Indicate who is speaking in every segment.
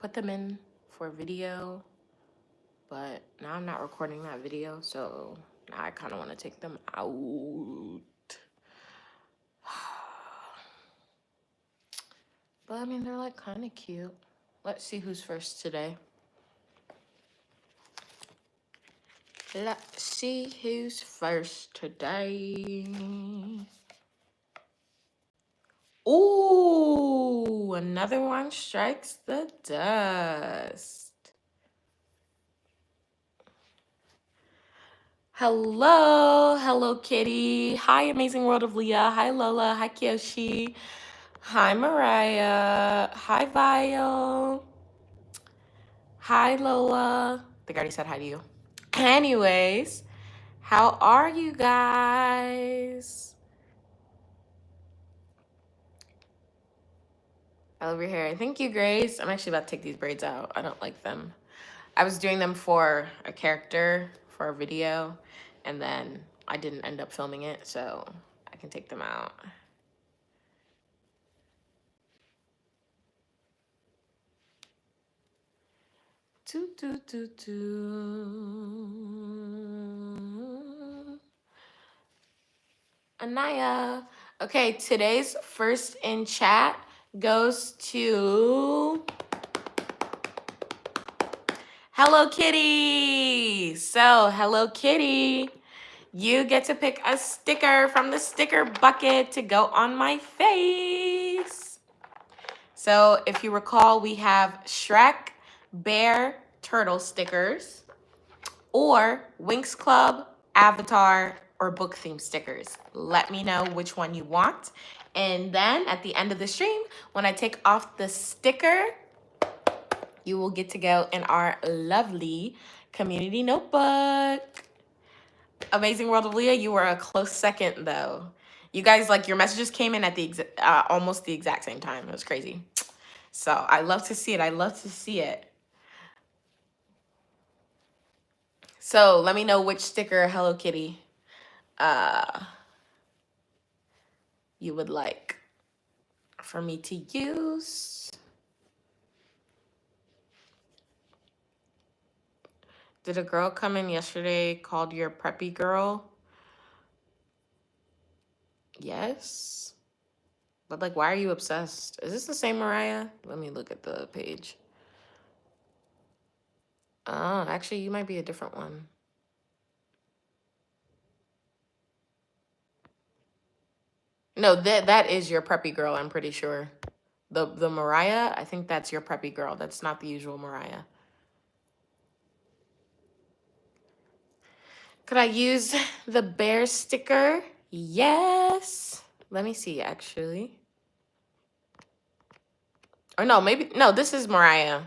Speaker 1: put them in for video, but now I'm not recording that video, so now I kind of want to take them out. But I mean, they're like kind of cute. Let's see who's first today. Let's see who's first today. Ooh, another one strikes the dust. Hello, Kitty. Hi, Amazing World of Leah. Hi, Lola. Hi, Kyoshi. Hi, Mariah. Hi, Vio. Hi, Lola. I think I already said hi to you. Anyways, how are you guys? I love your hair. Thank you, Grace. I'm actually about to take these braids out. I don't like them. I was doing them for a character for a video, and then I didn't end up filming it, so I can take them out. Anaya. Okay, today's first in chat goes to Hello Kitty. So, Hello Kitty, you get to pick a sticker from the sticker bucket to go on my face. So, if you recall, we have Shrek, Bear, Turtle stickers, or Winx Club, Avatar, or book theme stickers. Let me know which one you want. And then at the end of the stream, when I take off the sticker, you will get to go in our lovely community notebook. Amazing World of Leah, you were a close second though. You guys, like, your messages came in at the almost the exact same time. It was crazy. So I love to see it. I love to see it. So let me know which sticker, Hello Kitty, you would like for me to use. Did a girl come in yesterday called your preppy girl? Yes. But like, why are you obsessed? Is this the same Mariah? Let me look at the page. Oh, actually, you might be a different one. No, that is your preppy girl, I'm pretty sure. The Mariah, I think that's your preppy girl. That's not the usual Mariah. Could I use the bear sticker? Yes. Let me see, actually. Or no, maybe, no, this is Mariah.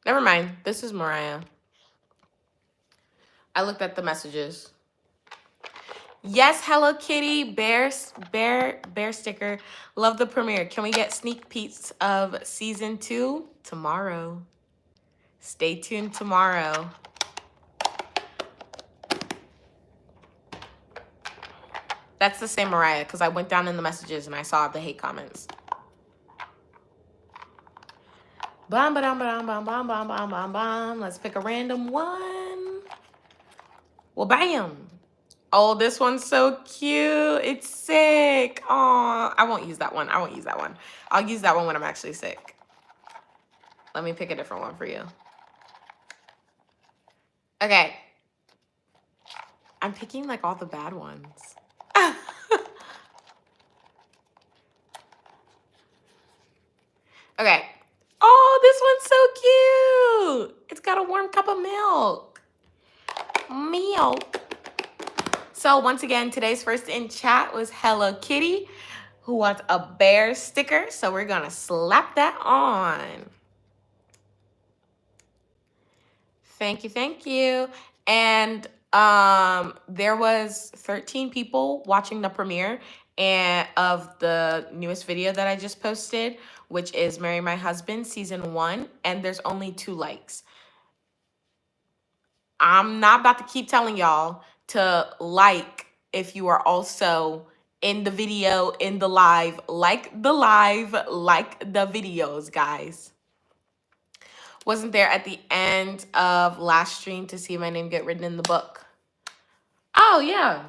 Speaker 1: Never mind, this is Mariah. I looked at the messages. Yes, Hello Kitty, bear sticker. Love the premiere. Can we get sneak peeks of season 2 tomorrow? Stay tuned tomorrow. That's the same Mariah, because I went down in the messages and I saw the hate comments. Bam, bam, bam, bam, bam, bam, bam, bam, bam. Let's pick a random one. Well, bam. Oh, this one's so cute. It's sick. Aw, I won't use that one. I won't use that one. I'll use that one when I'm actually sick. Let me pick a different one for you. Okay. I'm picking like all the bad ones. Okay. Oh, this one's so cute. It's got a warm cup of milk. Milk. So once again, today's first in chat was Hello Kitty, who wants a bear sticker. So we're gonna slap that on. Thank you, thank you. And there was 13 people watching the premiere and of the newest video that I just posted, which is Marry My Husband season 1, and there's only 2 likes. I'm not about to keep telling y'all to like if you are also in the video, in the live. Like the live, like the videos, guys. Wasn't there at the end of last stream to see my name get written in the book. Oh, yeah.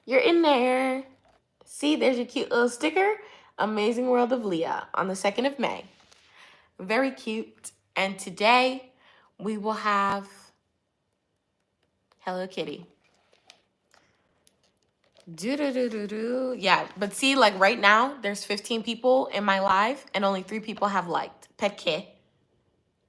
Speaker 1: You're in there. See, there's your cute little sticker. Amazing World of Leah on the 2nd of May. Very cute. And today we will have Hello Kitty. Do. Yeah, but see, like right now, there's 15 people in my live and only 3 people have liked. Petke.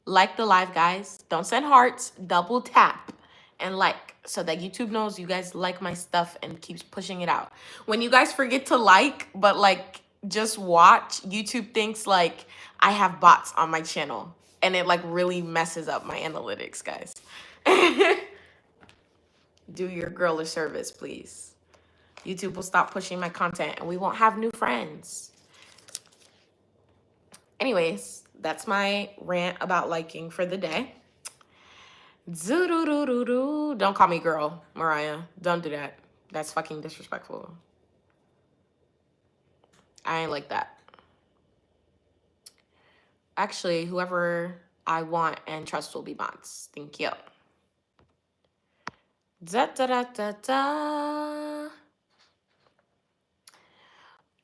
Speaker 1: Like the live, guys. Don't send hearts. Double tap and like so that YouTube knows you guys like my stuff and keeps pushing it out. When you guys forget to like, but like just watch, YouTube thinks like I have bots on my channel and it like really messes up my analytics, guys. Do your girl a service, please. YouTube will stop pushing my content and we won't have new friends. Anyways, that's my rant about liking for the day. Don't call me girl, Mariah. Don't do that. That's fucking disrespectful. I ain't like that. Actually, whoever I want and trust will be bots. Thank you. Da da da da da.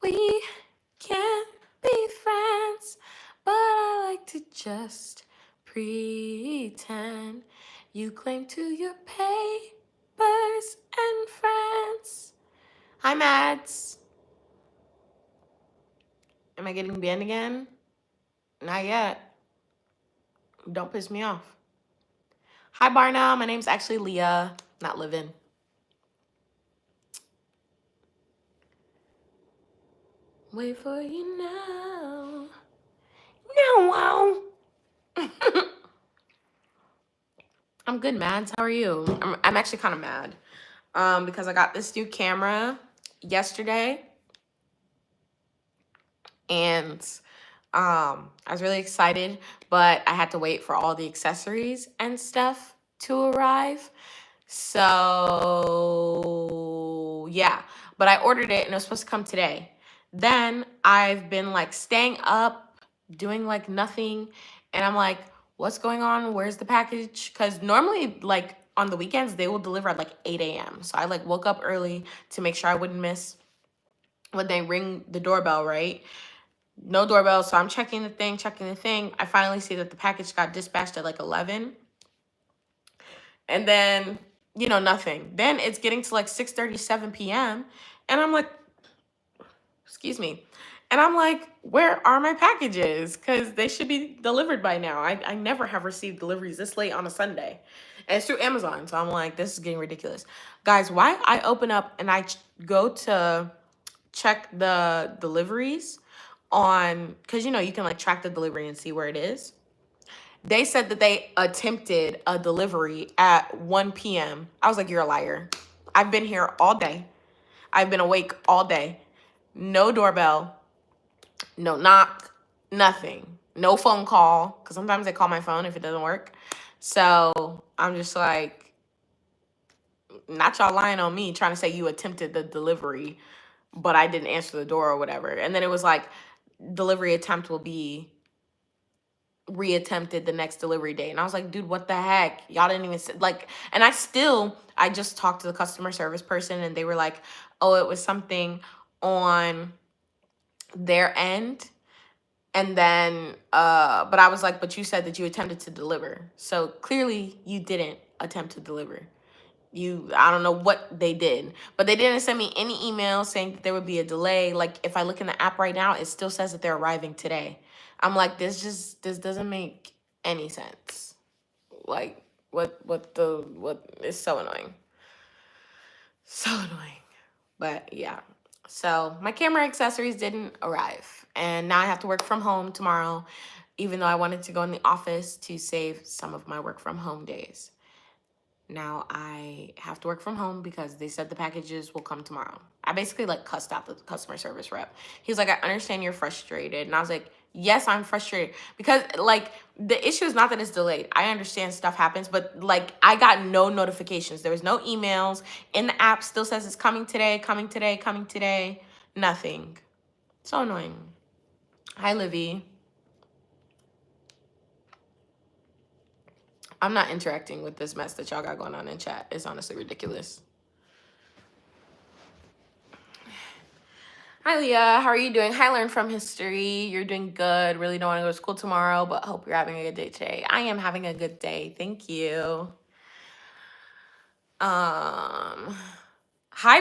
Speaker 1: We can't be friends, but I like to just pretend. You claim to your papers and friends. Hi, Mads. Am I getting banned again? Not yet. Don't piss me off. Hi, Barna. My name's actually Leah, not Livin. Wait for you now. No. I'm good, Mads. How are you? I'm actually kind of mad because I got this new camera yesterday. And I was really excited, but I had to wait for all the accessories and stuff to arrive. So yeah, but I ordered it and it was supposed to come today. Then I've been like staying up, doing like nothing. And I'm like, what's going on? Where's the package? Because normally like on the weekends, they will deliver at like 8 a.m. So I like woke up early to make sure I wouldn't miss when they ring the doorbell, right? No doorbell, so I'm checking the thing. I finally see that the package got dispatched at like 11. And then, you know, nothing. Then it's getting to like 6:37 p.m. And I'm like, excuse me. And I'm like, where are my packages? Because they should be delivered by now. I never have received deliveries this late on a Sunday. And it's through Amazon. So I'm like, this is getting ridiculous. Guys, why I open up and I go to check the deliveries on, because you know you can like track the delivery and see where it is. They said that they attempted a delivery at 1 p.m. I was like, you're a liar. I've been here all day. I've been awake all day. No doorbell, no knock, nothing. No phone call, because sometimes they call my phone if it doesn't work. So I'm just like, not y'all lying on me trying to say you attempted the delivery, but I didn't answer the door or whatever. And then it was like, delivery attempt will be reattempted the next delivery day. And I was like, dude, what the heck? Y'all didn't even say, like, and I just talked to the customer service person and they were like, oh, it was something on their end. And then, but I was like, but you said that you attempted to deliver. So clearly you didn't attempt to deliver. I don't know what they did, but they didn't send me any email saying that there would be a delay. Like if I look in the app right now, it still says that they're arriving today. I'm like, this doesn't make any sense. Like what is so annoying. So annoying. But yeah. So my camera accessories didn't arrive and now I have to work from home tomorrow, even though I wanted to go in the office to save some of my work from home days. Now I have to work from home because they said the packages will come tomorrow. I basically like cussed out the customer service rep. He was like, I understand you're frustrated. And I was like, Yes, I'm frustrated because like the issue is not that it's delayed. I understand stuff happens, but like I got no notifications. There was no emails in the app. Still says it's coming today, coming today, coming today. Nothing. So annoying. Hi, Livy. I'm not interacting with this mess that y'all got going on in chat. It's honestly ridiculous. Hi, Leah. How are you doing? Hi, Learn from History. You're doing good. Really don't want to go to school tomorrow, but hope you're having a good day today. I am having a good day. Thank you. Hi,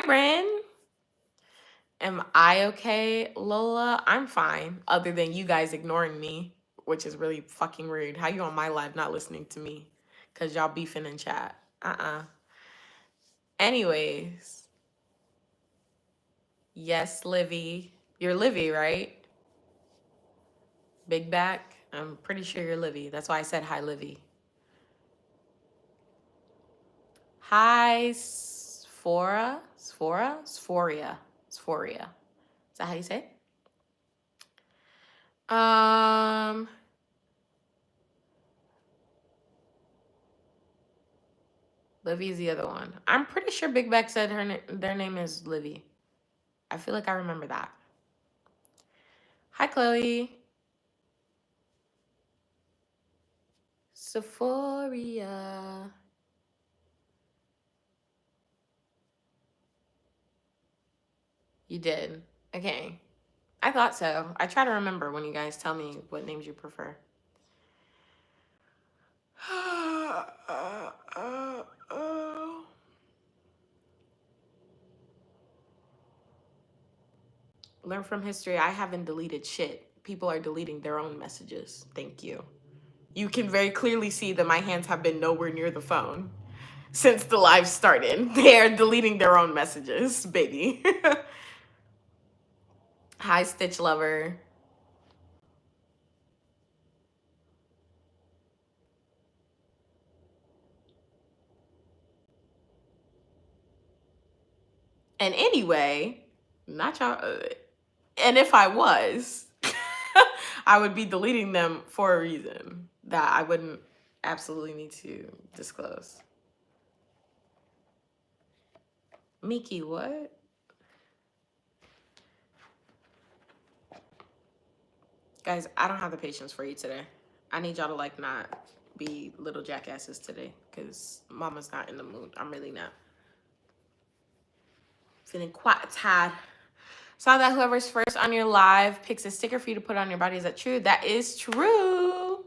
Speaker 1: Bryn. Am I okay, Lola? I'm fine, other than you guys ignoring me, which is really fucking rude. How you on my live not listening to me? Because y'all beefing in chat. Anyways. Yes, Livy. You're Livy, right? Big back? I'm pretty sure you're Livy. That's why I said hi, Livy. Hi, Sphoria? Sphoria. Is that how you say it? Livy's the other one. I'm pretty sure Big Back said their name is Livy. I feel like I remember that. Hi, Chloe. Sephoria. You did. Okay. I thought so. I try to remember when you guys tell me what names you prefer. Learn from history. I haven't deleted shit. People are deleting their own messages. Thank you. You can very clearly see that my hands have been nowhere near the phone since the live started. They are deleting their own messages, baby. Hi, Stitch Lover. And anyway, not y'all. And if I was, I would be deleting them for a reason that I wouldn't absolutely need to disclose. Miki, what? Guys, I don't have the patience for you today. I need y'all to like not be little jackasses today because mama's not in the mood. I'm really not. Feeling quite tired. Saw that whoever's first on your live picks a sticker for you to put on your body. Is that true? That is true.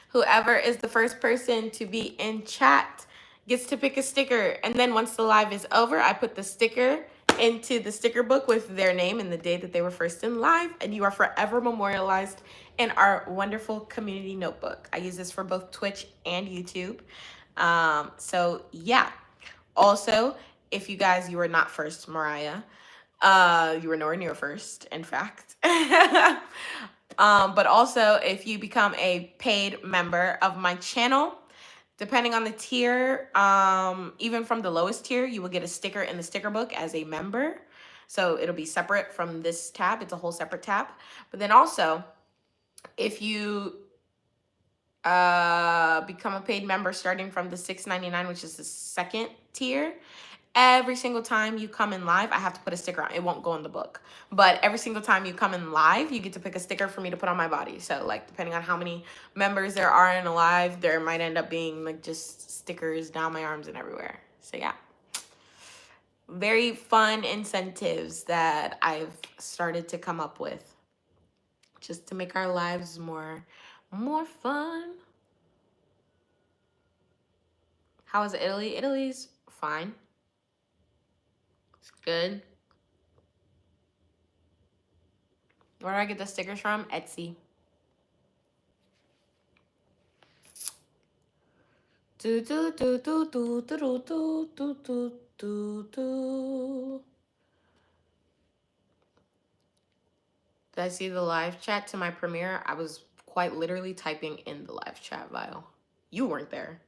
Speaker 1: Whoever is the first person to be in chat gets to pick a sticker. And then once the live is over, I put the sticker into the sticker book with their name and the day that they were first in live. And you are forever memorialized in our wonderful community notebook. I use this for both Twitch and YouTube. So yeah. Also, if you guys, you were not first, Mariah. You were nowhere near first, in fact. But also, if you become a paid member of my channel, depending on the tier, even from the lowest tier, you will get a sticker in the sticker book as a member. So it'll be separate from this tab. It's a whole separate tab. But then also, if you become a paid member starting from the $6.99, which is the second tier, every single time you come in live, I have to put a sticker on. It won't go in the book. But every single time you come in live, you get to pick a sticker for me to put on my body. So like depending on how many members there are in a live, there might end up being like just stickers down my arms and everywhere. So yeah. Very fun incentives that I've started to come up with just to make our lives more fun. How is Italy? Italy's fine. It's good. Where do I get the stickers from? Etsy. Do do do do do do do do do do do. Did I see the live chat to my premiere? I was quite literally typing in the live chat bio. You weren't there.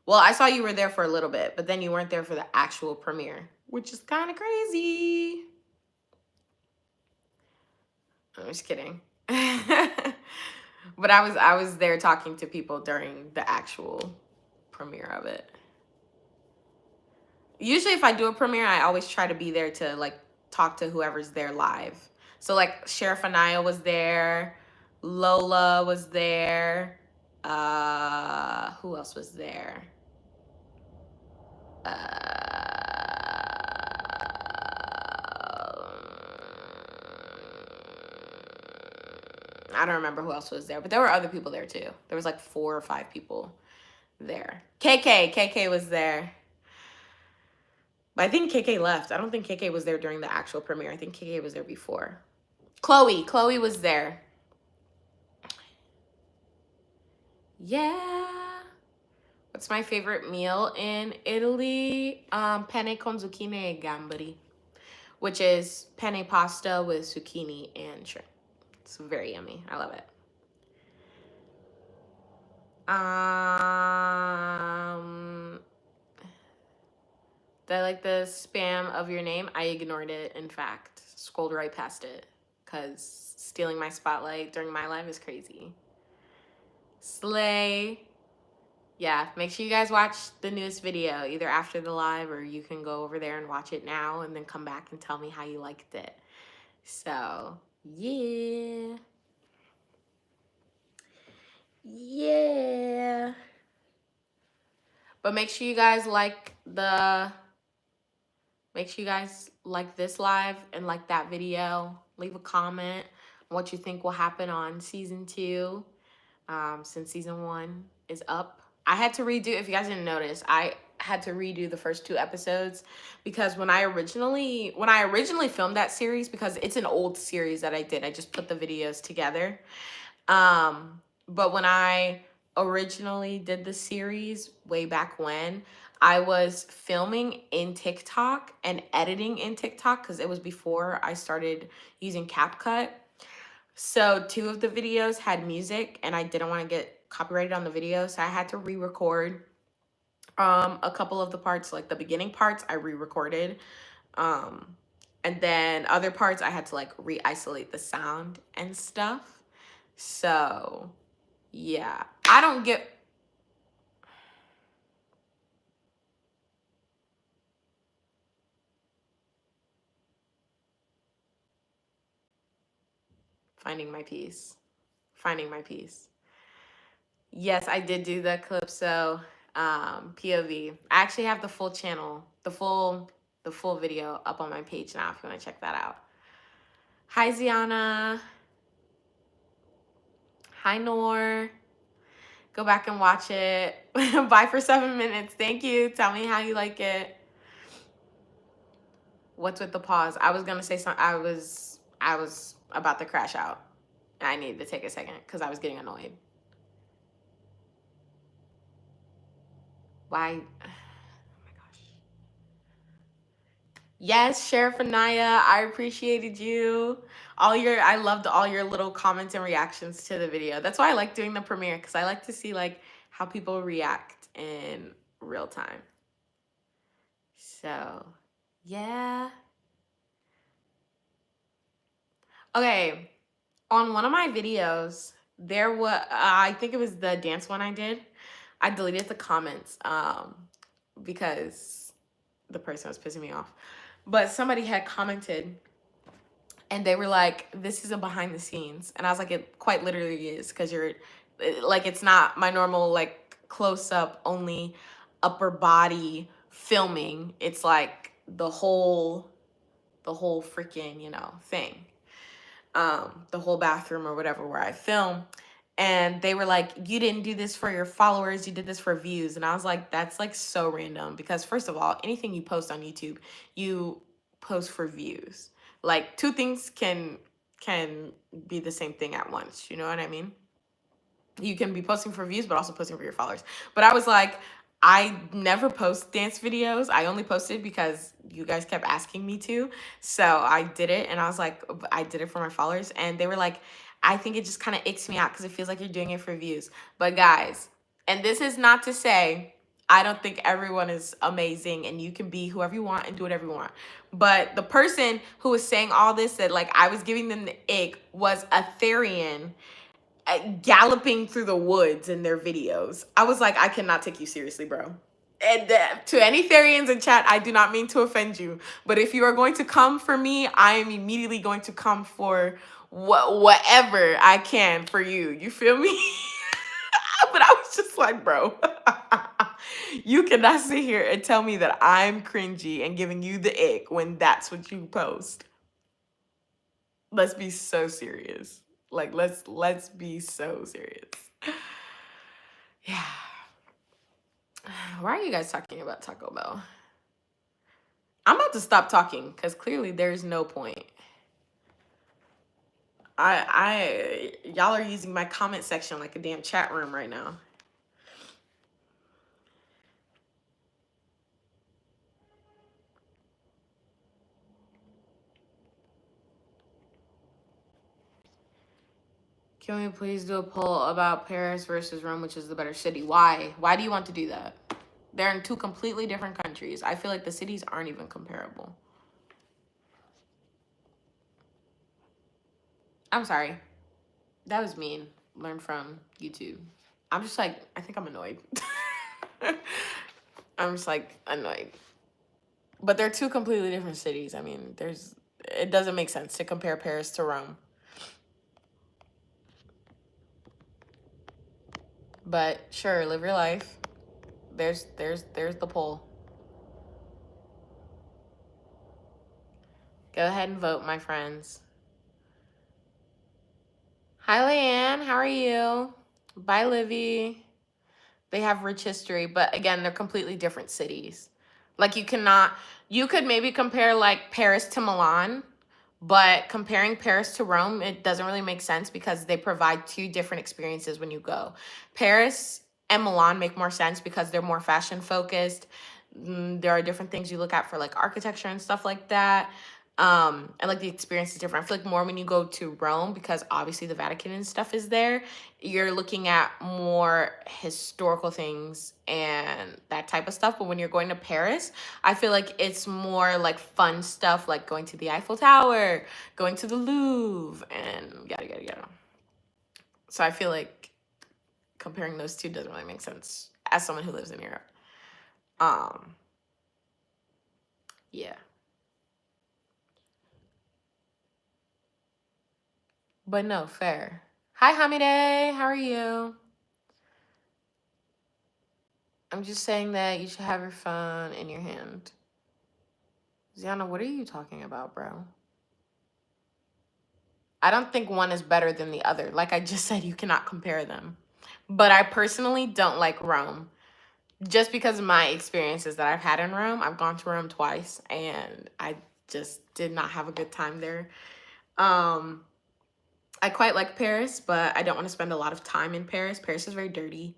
Speaker 1: Well, I saw you were there for a little bit, but then you weren't there for the actual premiere, which is kind of crazy. I'm just kidding. But I was there talking to people during the actual premiere of it. Usually if I do a premiere, I always try to be there to like talk to whoever's there live. So like Sheriff Anaya was there, Lola was there, who else was there? I don't remember who else was there, but there were other people there too. There was like 4 or 5 people there. KK was there. But I think KK left. I don't think KK was there during the actual premiere. I think KK was there before. Chloe was there. Yeah. What's my favorite meal in Italy? Penne con zucchine e gamberi, which is penne pasta with zucchini and shrimp. It's very yummy. I love it. Did I like the spam of your name? I ignored it, in fact. Scrolled right past it. Because stealing my spotlight during my live is crazy. Slay. Yeah, make sure you guys watch the newest video, either after the live or you can go over there and watch it now and then come back and tell me how you liked it. So, yeah. Yeah. But make sure you guys like this live and like that video. Leave a comment on what you think will happen on season 2, since season 1 is up. I had to redo, if you guys didn't notice, I had to redo the first 2 episodes because when I originally filmed that series, because it's an old series that I did, I just put the videos together. But when I originally did the series way back when, I was filming in TikTok and editing in TikTok because it was before I started using CapCut. So 2 of the videos had music and I didn't want to get copyrighted on the video, so I had to re-record a couple of the parts. Like the beginning parts I re-recorded, and then other parts I had to like re-isolate the sound and stuff. So yeah, I don't get finding my peace. Yes, I did do the Calypso POV. I actually have the full channel, the full video up on my page now if you want to check that out. Hi Ziana. Hi Noor. Go back and watch it. Bye for 7 minutes. Thank you. Tell me how you like it. What's with the pause? I was gonna say something. I was about to crash out. I needed to take a second because I was getting annoyed. Why? Oh my gosh. Yes, Sheriff Anaya, I appreciated you. I loved all your little comments and reactions to the video. That's why I like doing the premiere, because I like to see like how people react in real time. So, yeah. Okay, on one of my videos, there was, I think it was the dance one I did. I deleted the comments because the person was pissing me off. But somebody had commented and they were like, this is a behind the scenes. And I was like, it quite literally is, because you're like, it's not my normal like close up only upper body filming. It's like the whole freaking, thing. The whole bathroom or whatever where I film. And they were like, you didn't do this for your followers, you did this for views. And I was like, that's like so random, because first of all, anything you post on YouTube, you post for views. Like 2 things can be the same thing at once. You know what I mean? You can be posting for views, but also posting for your followers. But I was like, I never post dance videos. I only posted because you guys kept asking me to. So I did it, and I was like, I did it for my followers. And they were like, I think it just kind of icks me out because it feels like you're doing it for views. But guys, and this is not to say I don't think everyone is amazing and you can be whoever you want and do whatever you want. But the person who was saying all this, that like I was giving them the ick, was a Therian galloping through the woods in their videos. I was like, I cannot take you seriously, bro. And to any Therians in chat, I do not mean to offend you, but if you are going to come for me, I am immediately going to come for whatever I can for you. You feel me? But I was just like, bro, you cannot sit here and tell me that I'm cringy and giving you the ick when that's what you post. Let's be so serious. Like, let's be so serious. Yeah. Why are you guys talking about Taco Bell? I'm about to stop talking because clearly there's no point. Y'all are using my comment section like a damn chat room right now. Can we please do a poll about Paris versus Rome, which is the better city? Why? Why do you want to do that? They're in two completely different countries. I feel like the cities aren't even comparable. I'm sorry. That was mean. Learn from YouTube. I'm just like, I think I'm annoyed. I'm just like annoyed. But they're two completely different cities. I mean, it doesn't make sense to compare Paris to Rome. But sure, live your life. There's the poll. Go ahead and vote, my friends. Hi, Leanne. How are you? Bye, Livy. They have rich history, but again, they're completely different cities. Like you could maybe compare like Paris to Milan, but comparing Paris to Rome, it doesn't really make sense because they provide two different experiences when you go. Paris and Milan make more sense because they're more fashion focused. There are different things you look at for like architecture and stuff like that. And like the experience is different. I feel like more when you go to Rome, because obviously the Vatican and stuff is there, you're looking at more historical things and that type of stuff. But when you're going to Paris, I feel like it's more like fun stuff, like going to the Eiffel Tower, going to the Louvre, and yada yada yada. So I feel like comparing those two doesn't really make sense as someone who lives in Europe. Yeah. But no, fair. Hi, Hamide. How are you? I'm just saying that you should have your phone in your hand. Ziana, what are you talking about, bro? I don't think one is better than the other. Like I just said, you cannot compare them. But I personally don't like Rome. Just because of my experiences that I've had in Rome. I've gone to Rome twice, and I just did not have a good time there. I quite like Paris, but I don't want to spend a lot of time in Paris. Paris is very dirty.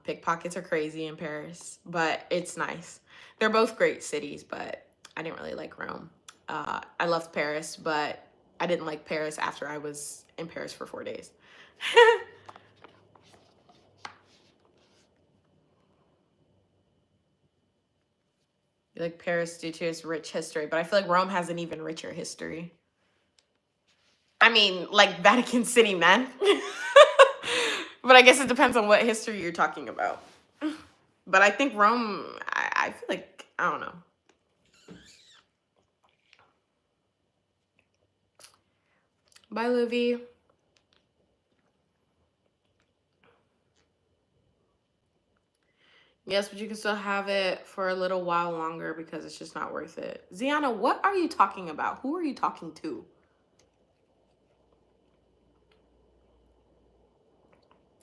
Speaker 1: Pickpockets are crazy in Paris, but it's nice. They're both great cities, but I didn't really like Rome. I loved Paris, but I didn't like Paris after I was in Paris for 4 days. You like Paris due to its rich history, but I feel like Rome has an even richer history. I mean, like Vatican City, man. But I guess it depends on what history you're talking about. But I think Rome, I feel like, I don't know. Bye, Livy. Yes, but you can still have it for a little while longer because it's just not worth it. Ziana, what are you talking about? Who are you talking to?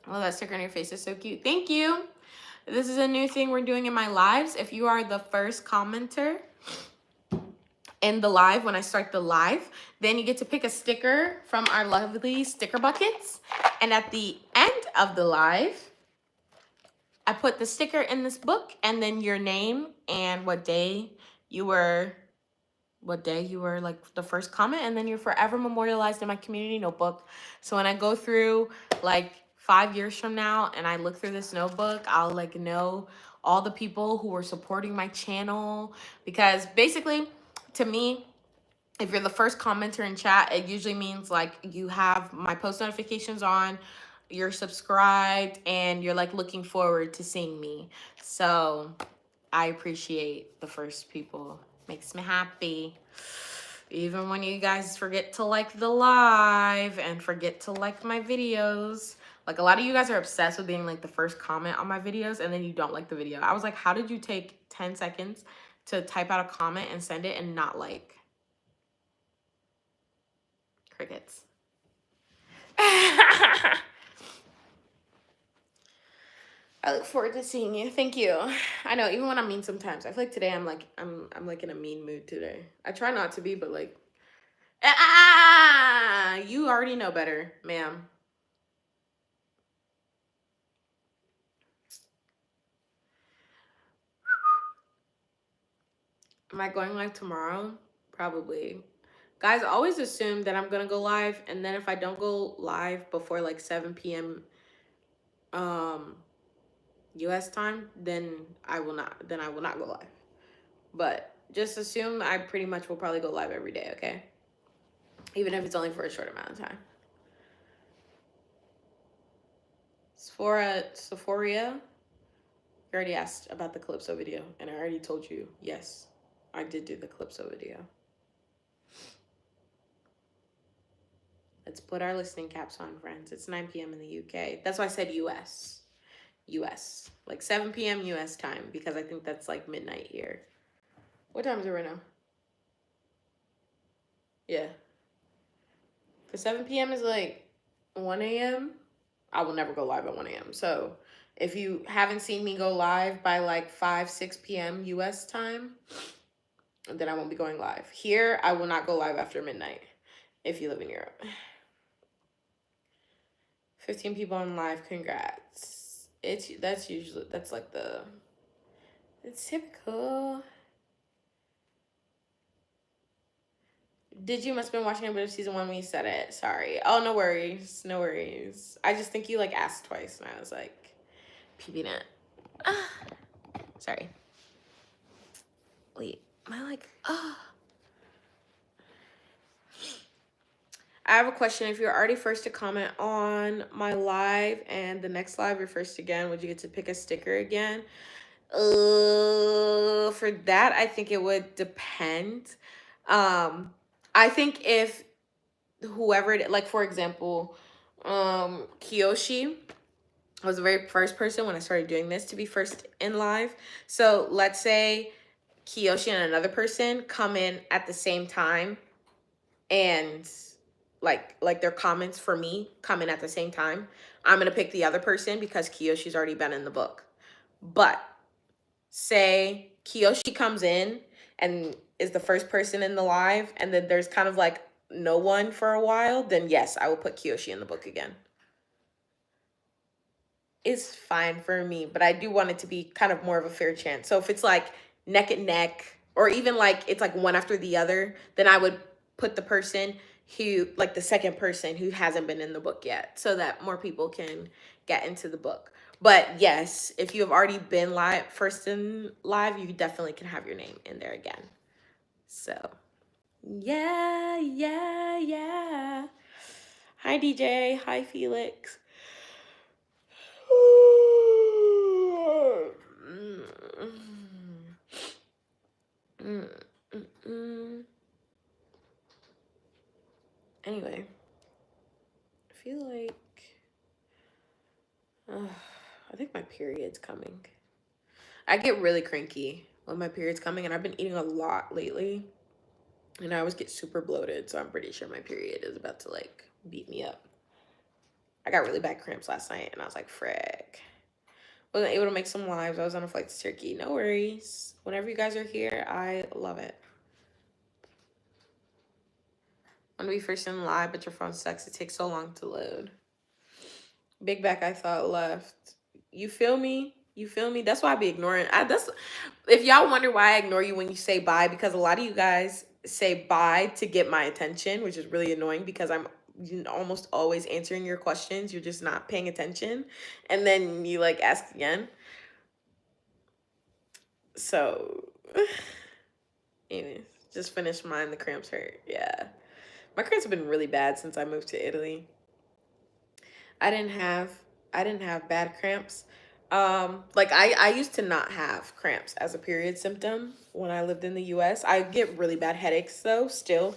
Speaker 1: Oh, that sticker on your face is so cute. Thank you. This is a new thing we're doing in my lives. If you are the first commenter in the live, when I start the live, then you get to pick a sticker from our lovely sticker buckets. And at the end of the live, I put the sticker in this book and then your name and what day you were like the first comment, and then you're forever memorialized in my community notebook. So when I go through like 5 years from now and I look through this notebook, I'll like know all the people who were supporting my channel. Because basically, to me, if you're the first commenter in chat, it usually means like you have my post notifications on, you're subscribed, and you're like looking forward to seeing me. So I appreciate the first people. Makes me happy. Even when you guys forget to like the live and forget to like my videos. Like, a lot of you guys are obsessed with being like the first comment on my videos, and then you don't like the video. I was like, how did you take 10 seconds to type out a comment and send it and not like? Crickets. I look forward to seeing you. Thank you. I know, even when I'm mean sometimes, I feel like today I'm like in a mean mood today. I try not to be, but like, you already know better, ma'am. Am I going live tomorrow? Probably. Guys, always assume that I'm gonna go live, and then if I don't go live before like 7 p.m. US time, then I will not go live. But just assume I pretty much will probably go live every day, okay? Even if it's only for a short amount of time. Sephoria, you already asked about the Calypso video, and I already told you, yes, I did do the Calypso video. Let's put our listening caps on, friends. It's 9 p.m. in the UK. That's why I said US. US. Like 7 p.m. US time, because I think that's like midnight here. What time is it right now? Yeah. For 7 p.m. is like 1 a.m. I will never go live at 1 a.m. So if you haven't seen me go live by like 5, 6 p.m. US time, then I won't be going live. Here, I will not go live after midnight if you live in Europe. 15 people on live, congrats. It's typical. Did you must have been watching a bit of season 1 when you said it? Sorry. Oh, no worries. No worries. I just think you like asked twice, and I was like, peeping it. Sorry. Wait, am I like, I have a question. If you're already first to comment on my live and the next live you're first again, would you get to pick a sticker again? For that, I think it would depend. I think if whoever, like for example, Kiyoshi was the very first person when I started doing this to be first in live. So let's say Kiyoshi and another person come in at the same time, and like their comments for me come in at the same time. I'm gonna pick the other person because Kiyoshi's already been in the book. But say Kiyoshi comes in and is the first person in the live, and then there's kind of like no one for a while, then yes, I will put Kiyoshi in the book again. It's fine for me, but I do want it to be kind of more of a fair chance. So if it's like neck and neck, or even like it's like one after the other, then I would put the person who, like the second person who hasn't been in the book yet, so that more people can get into the book. But yes, if you have already been first in live, you definitely can have your name in there again. So yeah. Hi DJ, hi Felix. Anyway, I feel like I think my period's coming. I get really cranky when my period's coming, and I've been eating a lot lately, and I always get super bloated, so I'm pretty sure my period is about to like beat me up. I got really bad cramps last night, and I was like, frick. Wasn't able to make some lives. I was on a flight to Turkey. No worries. Whenever you guys are here, I love it. I want to be first in live, but your phone sucks. It takes so long to load. Big back, I thought left. You feel me? You feel me? That's why I be ignoring. If y'all wonder why I ignore you when you say bye, because a lot of you guys say bye to get my attention, which is really annoying because I'm almost always answering your questions. You're just not paying attention. And then you like ask again. So, anyways, just finished mine. The cramps hurt. Yeah. My cramps have been really bad since I moved to Italy. I didn't have I didn't have bad cramps. Like I used to not have cramps as a period symptom when I lived in the US. I get really bad headaches though, still.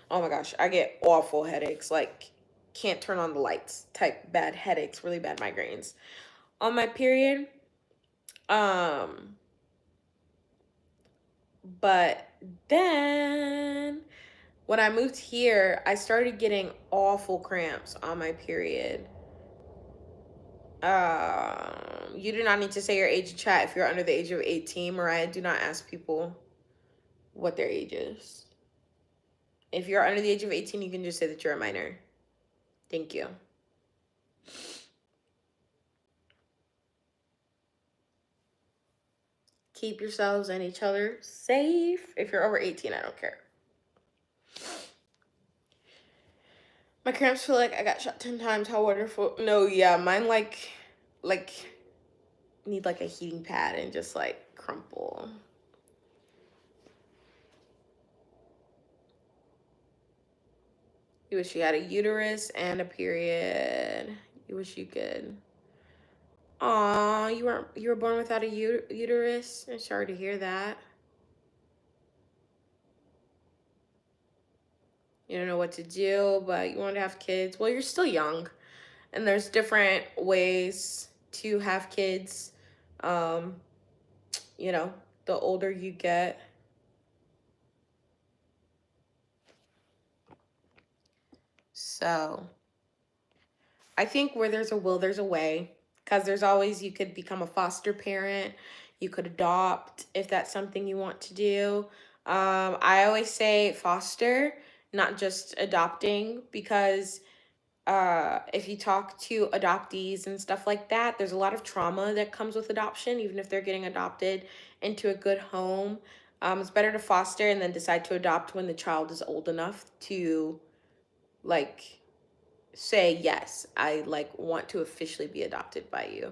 Speaker 1: Oh my gosh, I get awful headaches, like can't turn on the lights type bad headaches, really bad migraines. On my period, um, but then when I moved here, I started getting awful cramps on my period. You do not need to say your age in chat if you're under the age of 18. Mariah, do not ask people what their age is. If you're under the age of 18, you can just say that you're a minor. Thank you. Keep yourselves and each other safe. If you're over 18, I don't care. My cramps feel like I got shot 10 times. How wonderful. No, yeah, mine like need like a heating pad and just like crumple. You wish you had a uterus and a period. You wish you could. Aw, you were born without a uterus. I'm sorry to hear that. You don't know what to do, but you want to have kids. Well, you're still young, and there's different ways to have kids. Um, you know, the older you get. So, I think where there's a will, there's a way. Because there's always, you could become a foster parent. You could adopt if that's something you want to do. I always say foster, not just adopting, because if you talk to adoptees and stuff like that, there's a lot of trauma that comes with adoption, even if they're getting adopted into a good home. It's better to foster and then decide to adopt when the child is old enough to, like, say, yes, I, like, want to officially be adopted by you.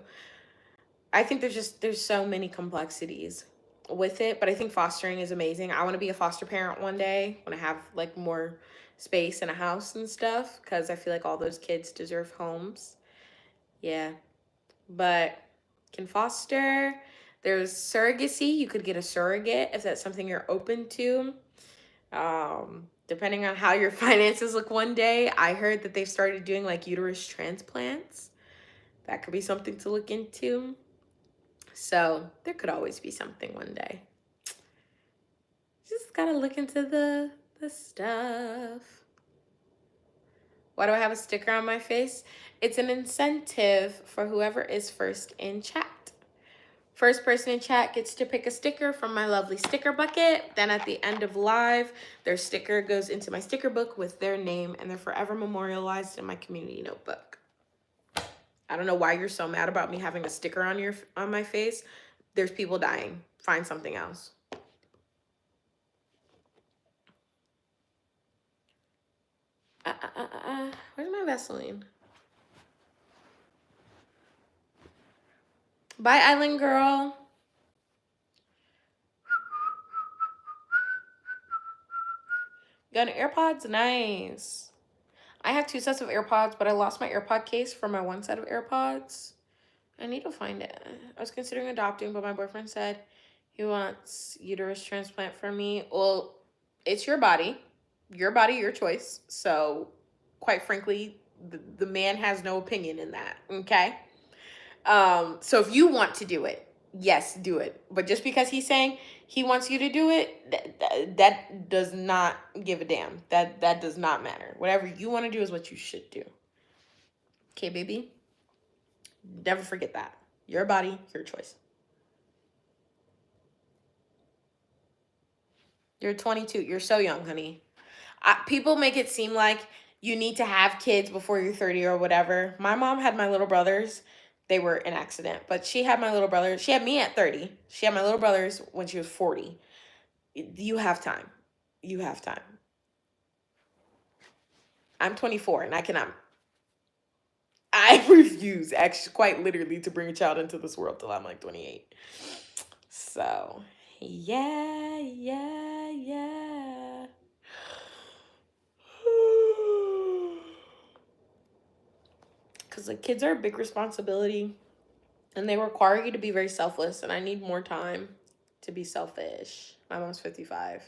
Speaker 1: I think there's so many complexities with it, but I think fostering is amazing. I want to be a foster parent one day when I have like more space and a house and stuff, because I feel like all those kids deserve homes. Yeah, but can foster. There's surrogacy. You could get a surrogate if that's something you're open to. Depending on how your finances look one day, I heard that they've started doing like uterus transplants. That could be something to look into. So there could always be something one day. Just gotta look into the stuff. Why do I have a sticker on my face? It's an incentive for whoever is first in chat. First person in chat gets to pick a sticker from my lovely sticker bucket. Then at the end of live, their sticker goes into my sticker book with their name, and they're forever memorialized in my community notebook. I don't know why you're so mad about me having a sticker on my face. There's people dying. Find something else. Where's my Vaseline? Bye, Island Girl. Got an AirPods? Nice. I have 2 sets of AirPods, but I lost my AirPod case for my 1 set of AirPods. I need to find it. I was considering adopting, but my boyfriend said he wants uterus transplant for me. Well, it's your body, your choice. So, quite frankly, the man has no opinion in that, okay? So if you want to do it, yes, do it. But just because he's saying he wants you to do it, that does not give a damn. That does not matter. Whatever you want to do is what you should do. Okay, baby? Never forget that. Your body, your choice. You're 22. You're so young, honey. People make it seem like you need to have kids before you're 30 or whatever. My mom had my little brothers. They were an accident, but she had my little brother. She had me at 30. She had my little brothers when she was 40. You have time. You have time. I'm 24 and I refuse, actually, quite literally, to bring a child into this world till I'm like 28. So, Yeah, yeah, yeah. Because the kids are a big responsibility and they require you to be very selfless, and I need more time to be selfish. My mom's 55.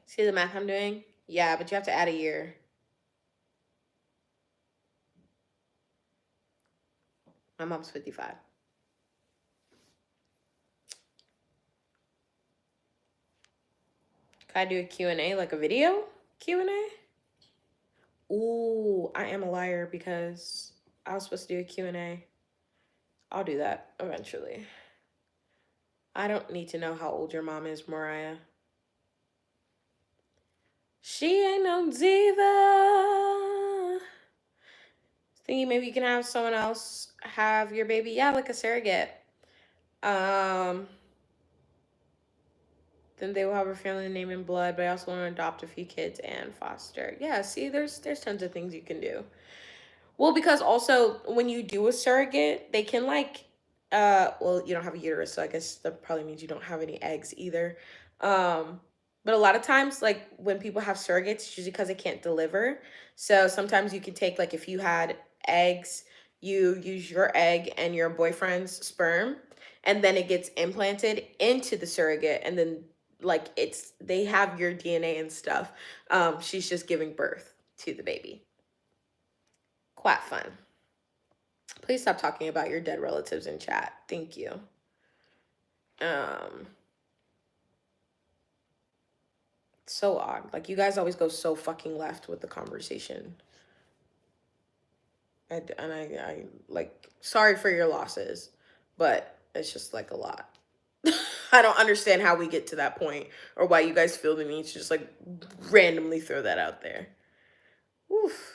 Speaker 1: See the math I'm doing? Yeah, but you have to add a year. My mom's 55. Can I do a Q&A, like a video Q&A? Ooh, I am a liar because I was supposed to do a Q&A. I'll do that eventually. I don't need to know how old your mom is, Mariah. She ain't no diva. Thinking maybe you can have someone else have your baby. Yeah, like a surrogate. Then they will have a family name in blood, but I also want to adopt a few kids and foster. Yeah, see, there's tons of things you can do. Well, because also when you do a surrogate, they can like, well, you don't have a uterus, so I guess that probably means you don't have any eggs either. But a lot of times, like when people have surrogates, it's usually because they can't deliver. So sometimes you can take, like, if you had eggs, you use your egg and your boyfriend's sperm, and then it gets implanted into the surrogate, and then like they have your DNA and stuff. She's just giving birth to the baby. Quite fun. Please stop talking about your dead relatives in chat. Thank you. So odd. Like, you guys always go so fucking left with the conversation. And I like, sorry for your losses, but it's just like a lot. I don't understand how we get to that point, or why you guys feel the need to just like randomly throw that out there. Oof.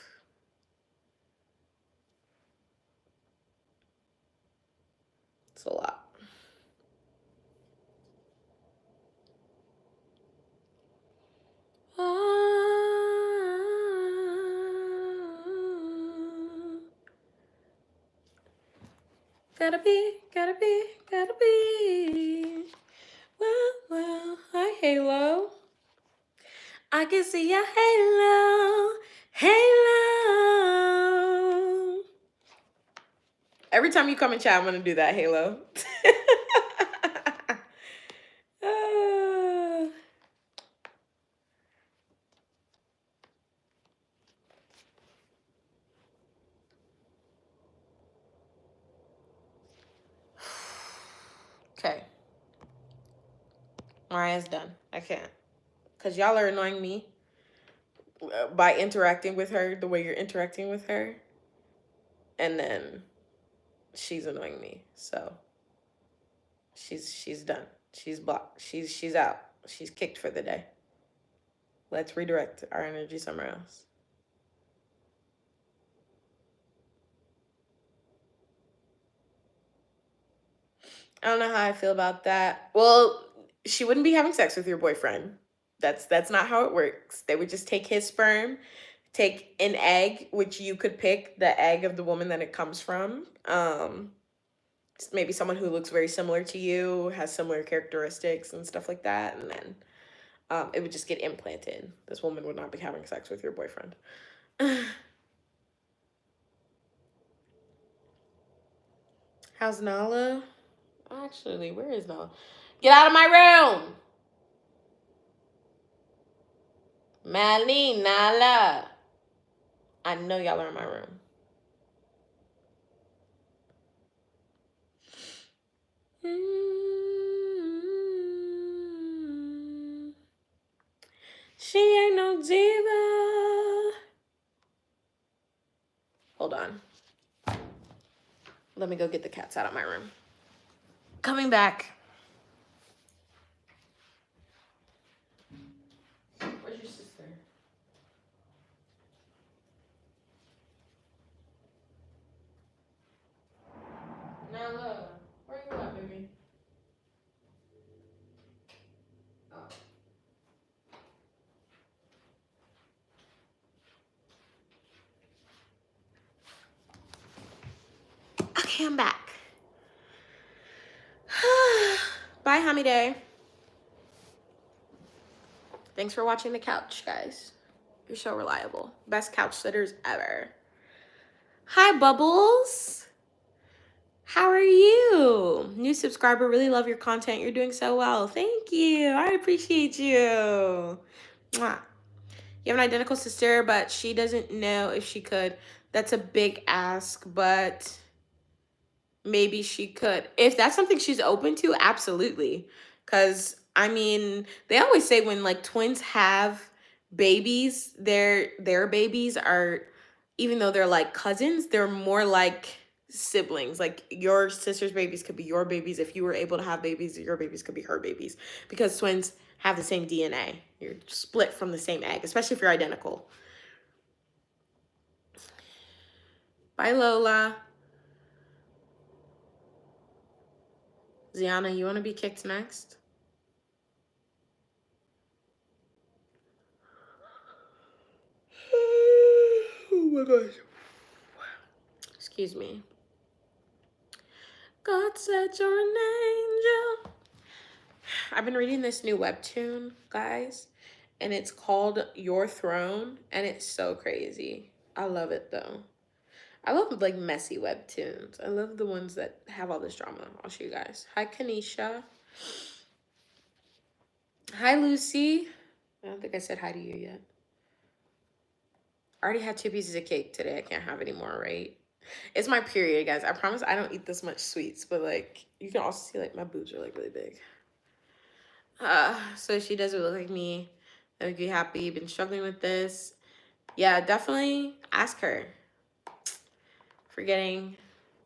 Speaker 1: It's a lot. Gotta be. Well, hi, Halo. I can see your halo. Every time you come in chat, I'm gonna do that, Halo. Okay. Mariah's done. I can't. Because y'all are annoying me by interacting with her the way you're interacting with her. And then she's annoying me. So she's done. She's blocked. She's out. She's kicked for the day. Let's redirect our energy somewhere else. I don't know how I feel about that. Well, she wouldn't be having sex with your boyfriend. That's not how it works. They would just take his sperm, take an egg, which you could pick the egg of the woman that it comes from. Maybe someone who looks very similar to you, has similar characteristics and stuff like that, and then it would just get implanted. This woman would not be having sex with your boyfriend. How's Nala? Actually, where is Nala? Get out of my room! Malene, Nala. I know y'all are in my room. She ain't no diva. Hold on. Let me go get the cats out of my room. Coming back. Where's your sister? Nala, where you at, baby? Oh. Hamide. Thanks for watching the couch, guys. You're so reliable. Best couch sitters ever. Hi, Bubbles. How are you? New subscriber, really love your content. You're doing so well. Thank you. I appreciate you. Mwah. You have an identical sister, but she doesn't know if she could. That's a big ask, but maybe she could. If that's something she's open to, absolutely. Because, I mean, they always say when, like, twins have babies, their babies are, even though they're, like, cousins, they're more like siblings. Like, your sister's babies could be your babies. If you were able to have babies, your babies could be her babies. Because twins have the same DNA. You're split from the same egg, especially if you're identical. Bye, Lola. Ziana, you want to be kicked next? Oh my gosh. Excuse me. God said you're an angel. I've been reading this new webtoon, guys, and it's called Your Throne, and it's so crazy. I love it, though. I love, like, messy webtoons. I love the ones that have all this drama. I'll show you guys. Hi, Kanisha. Hi, Lucy. I don't think I said hi to you yet. I already had 2 pieces of cake today. I can't have any more, right? It's my period, guys. I promise I don't eat this much sweets, but, like, you can also see, like, my boobs are, like, really big. So she doesn't look like me. That would be happy. Been struggling with this. Yeah, definitely ask her. For getting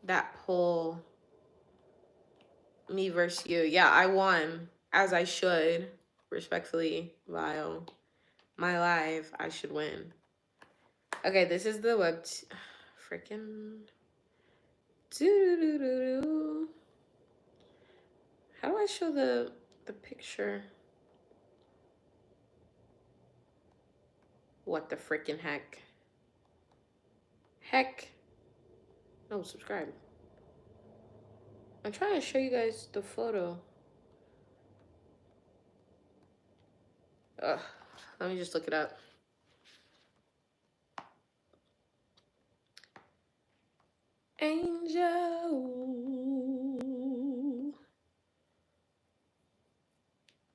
Speaker 1: that poll, me versus you. Yeah, I won, as I should. Respectfully, Vile. My life, I should win. Okay, this is the web. Freaking. Doo-doo-doo-doo-doo. How do I show the picture? What the freaking heck? Heck. No, subscribe. I'm trying to show you guys the photo. Ugh. Let me just look it up. Angel.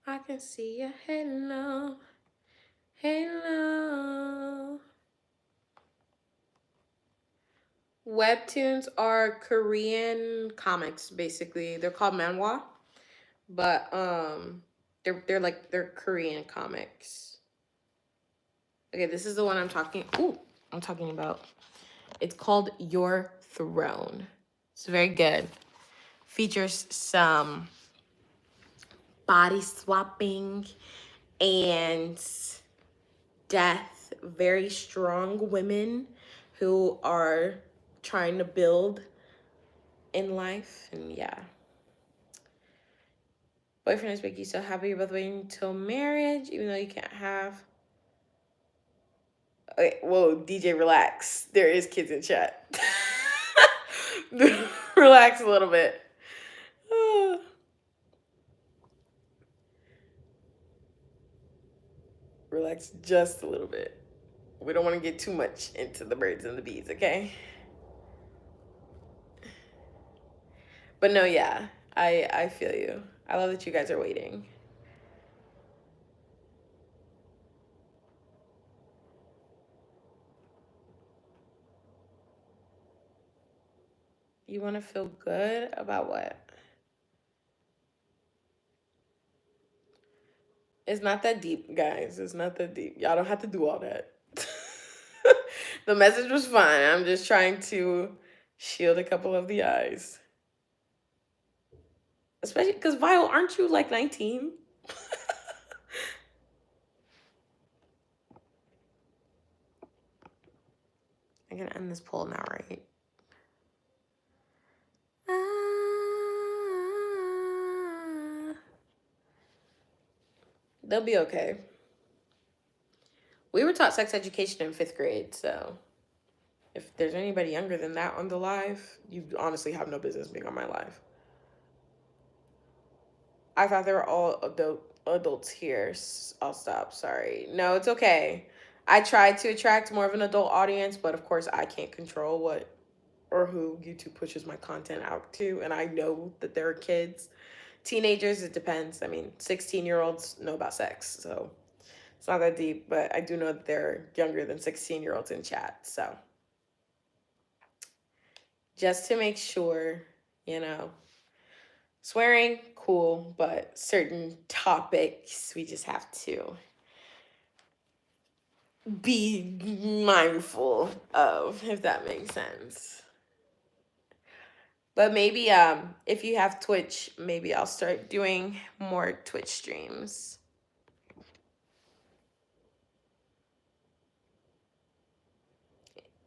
Speaker 1: I can see your halo. Halo. Webtoons are Korean comics, basically. They're called manhwa, but they're Korean comics. Okay, this is the one I'm talking about. It's called Your Throne. It's very good. Features some body swapping and death. Very strong women who are trying to build in life, and yeah. Boyfriend is make you so happy you're both waiting until marriage, even though you can't have. Okay, whoa, DJ, relax. There is kids in chat. Relax a little bit. Relax just a little bit. We don't want to get too much into the birds and the bees, okay? But no, yeah, I feel you. I love that you guys are waiting. You want to feel good about what? It's not that deep, guys. It's not that deep. Y'all don't have to do all that. The message was fine. I'm just trying to shield a couple of the eyes. Especially because, Vile, aren't you like 19? I can end this poll now, right? They'll be okay. We were taught sex education in 5th grade, so if there's anybody younger than that on the live, you honestly have no business being on my live. I thought they were all adults here. I'll stop. Sorry. No, it's okay. I tried to attract more of an adult audience, but of course I can't control what or who YouTube pushes my content out to, and I know that there are kids. Teenagers, it depends. I mean, 16-year-olds know about sex, so it's not that deep, but I do know that they're younger than 16-year-olds in chat. So just to make sure, you know, swearing, cool, but certain topics we just have to be mindful of, if that makes sense. But maybe if you have Twitch, maybe I'll start doing more Twitch streams.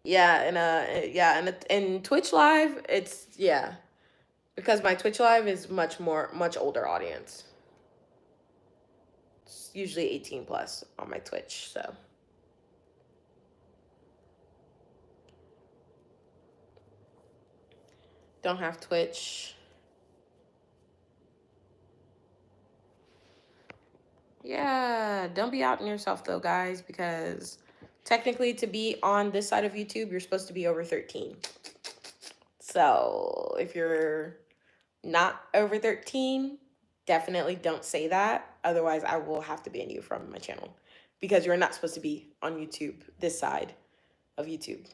Speaker 1: Yeah, and in Twitch Live, it's because my Twitch Live is much older audience. It's usually 18 plus on my Twitch, so don't have Twitch. Yeah, don't be outing yourself though, guys, because technically to be on this side of YouTube, you're supposed to be over 13. So if you're not over 13, definitely don't say that. Otherwise, I will have to ban you from my channel because you're not supposed to be on YouTube, this side of YouTube,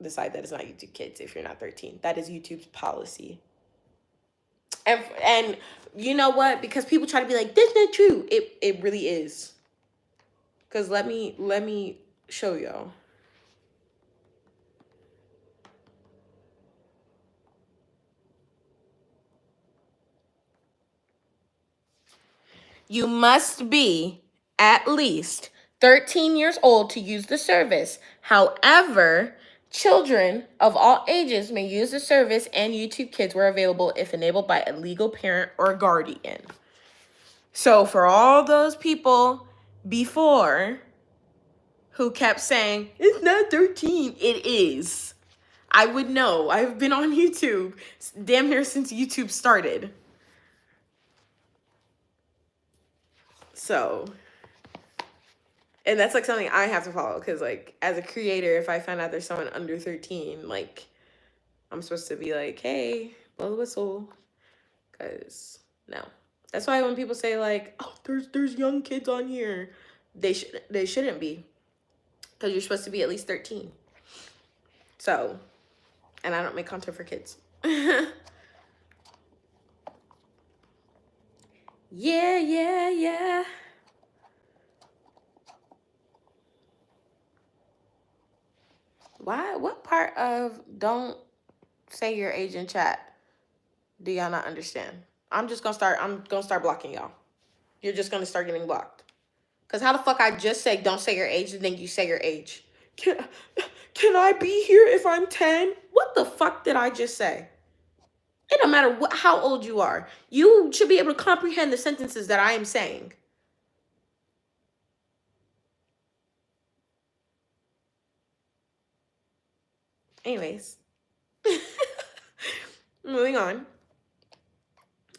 Speaker 1: the side that is not YouTube Kids if you're not 13. That is YouTube's policy. And you know what? Because people try to be like, that's not true. It really is. Because let me show y'all. You must be at least 13 years old to use the service. However, children of all ages may use the service, and YouTube Kids were available if enabled by a legal parent or guardian. So for all those people before who kept saying, it's not 13, it is. I would know. I've been on YouTube damn near since YouTube started. So, and that's like something I have to follow because, like, as a creator, if I find out there's someone under 13, like, I'm supposed to be like, hey, blow the whistle. Because, no. That's why when people say, like, oh, there's young kids on here, they shouldn't be. Because you're supposed to be at least 13. So, and I don't make content for kids. Yeah. Why? What part of don't say your age in chat do y'all not understand? I'm gonna start blocking y'all. You're just gonna start getting blocked. Cause how the fuck I just say don't say your age and then you say your age? Can I be here if I'm 10? What the fuck did I just say? It don't matter how old you are. You should be able to comprehend the sentences that I am saying. Anyways. Moving on.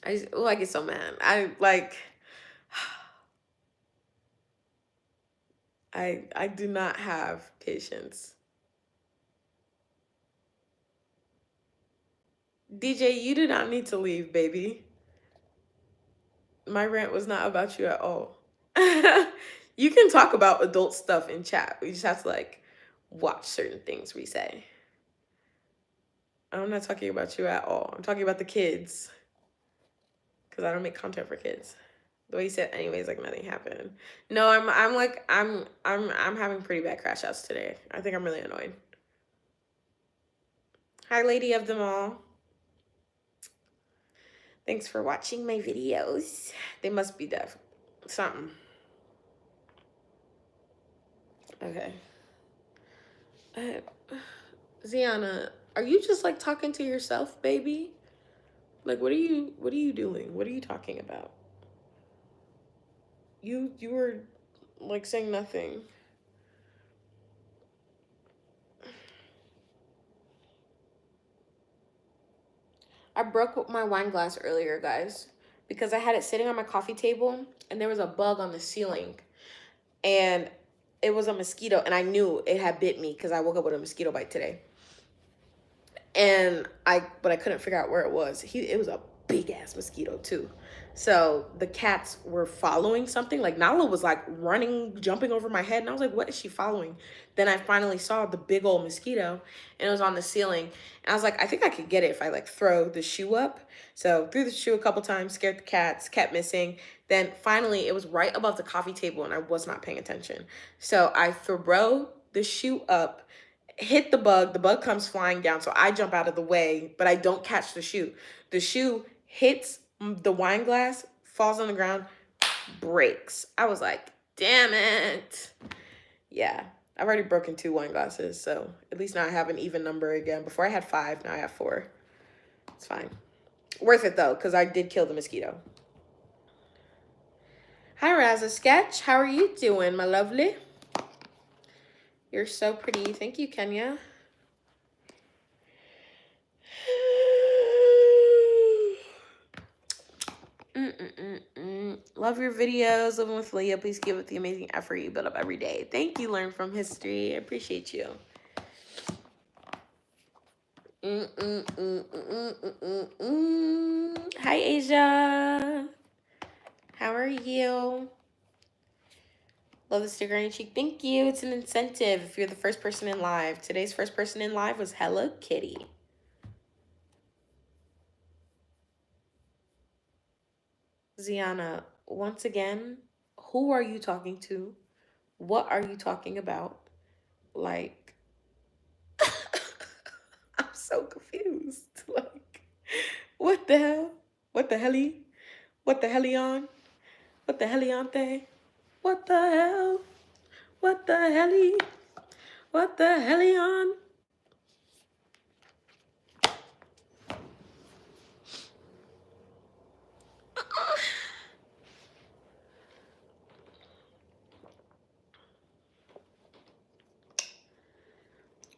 Speaker 1: I get so mad. I do not have patience. DJ, you do not need to leave, baby. My rant was not about you at all. You can talk about adult stuff in chat. We just have to, like, watch certain things we say. I'm not talking about you at all. I'm talking about the kids. Because I don't make content for kids. The way you said anyways, like nothing happened. No, I'm having pretty bad crash outs today. I think I'm really annoyed. Hi, lady of them all. Thanks for watching my videos. They must be deaf. Something. Okay. Ziana, are you just like talking to yourself, baby? Like, what are you doing? What are you talking about? You were like saying nothing. I broke my wine glass earlier, guys. because I had it sitting on my coffee table and there was a bug on the ceiling. And it was a mosquito, and I knew it had bit me because I woke up with a mosquito bite today. But I couldn't figure out where it was. It was a big ass mosquito too. So the cats were following something. Like Nala was like running, jumping over my head, and I was like, "What is she following?" Then I finally saw the big old mosquito, and it was on the ceiling. And I was like, "I think I could get it if I like throw the shoe up." So threw the shoe a couple times, scared the cats, kept missing. Then finally, it was right above the coffee table, and I was not paying attention. So I throw the shoe up, hit the bug comes flying down, so I jump out of the way, but I don't catch the shoe. The shoe hits the wine glass, falls on the ground, breaks. I was like, damn it. Yeah, I've already broken 2 wine glasses, so at least now I have an even number again. Before I had 5, now I have 4. It's fine. Worth it though, because I did kill the mosquito. Hi Raza Sketch, how are you doing, my lovely? You're so pretty. Thank you, Kenya. Love your videos. Living with Leah. Please give it the amazing effort you build up every day. Thank you. Learn from history. I appreciate you. Hi, Asia. How are you? Love the sticker on your cheek. Thank you. It's an incentive if you're the first person in live. Today's first person in live was Hello Kitty. Ziana, once again, who are you talking to? What are you talking about? Like, I'm so confused. Like, what the hell? What the helly? What the hellion? What the helliante? What the hell? What the helly? What the hellion?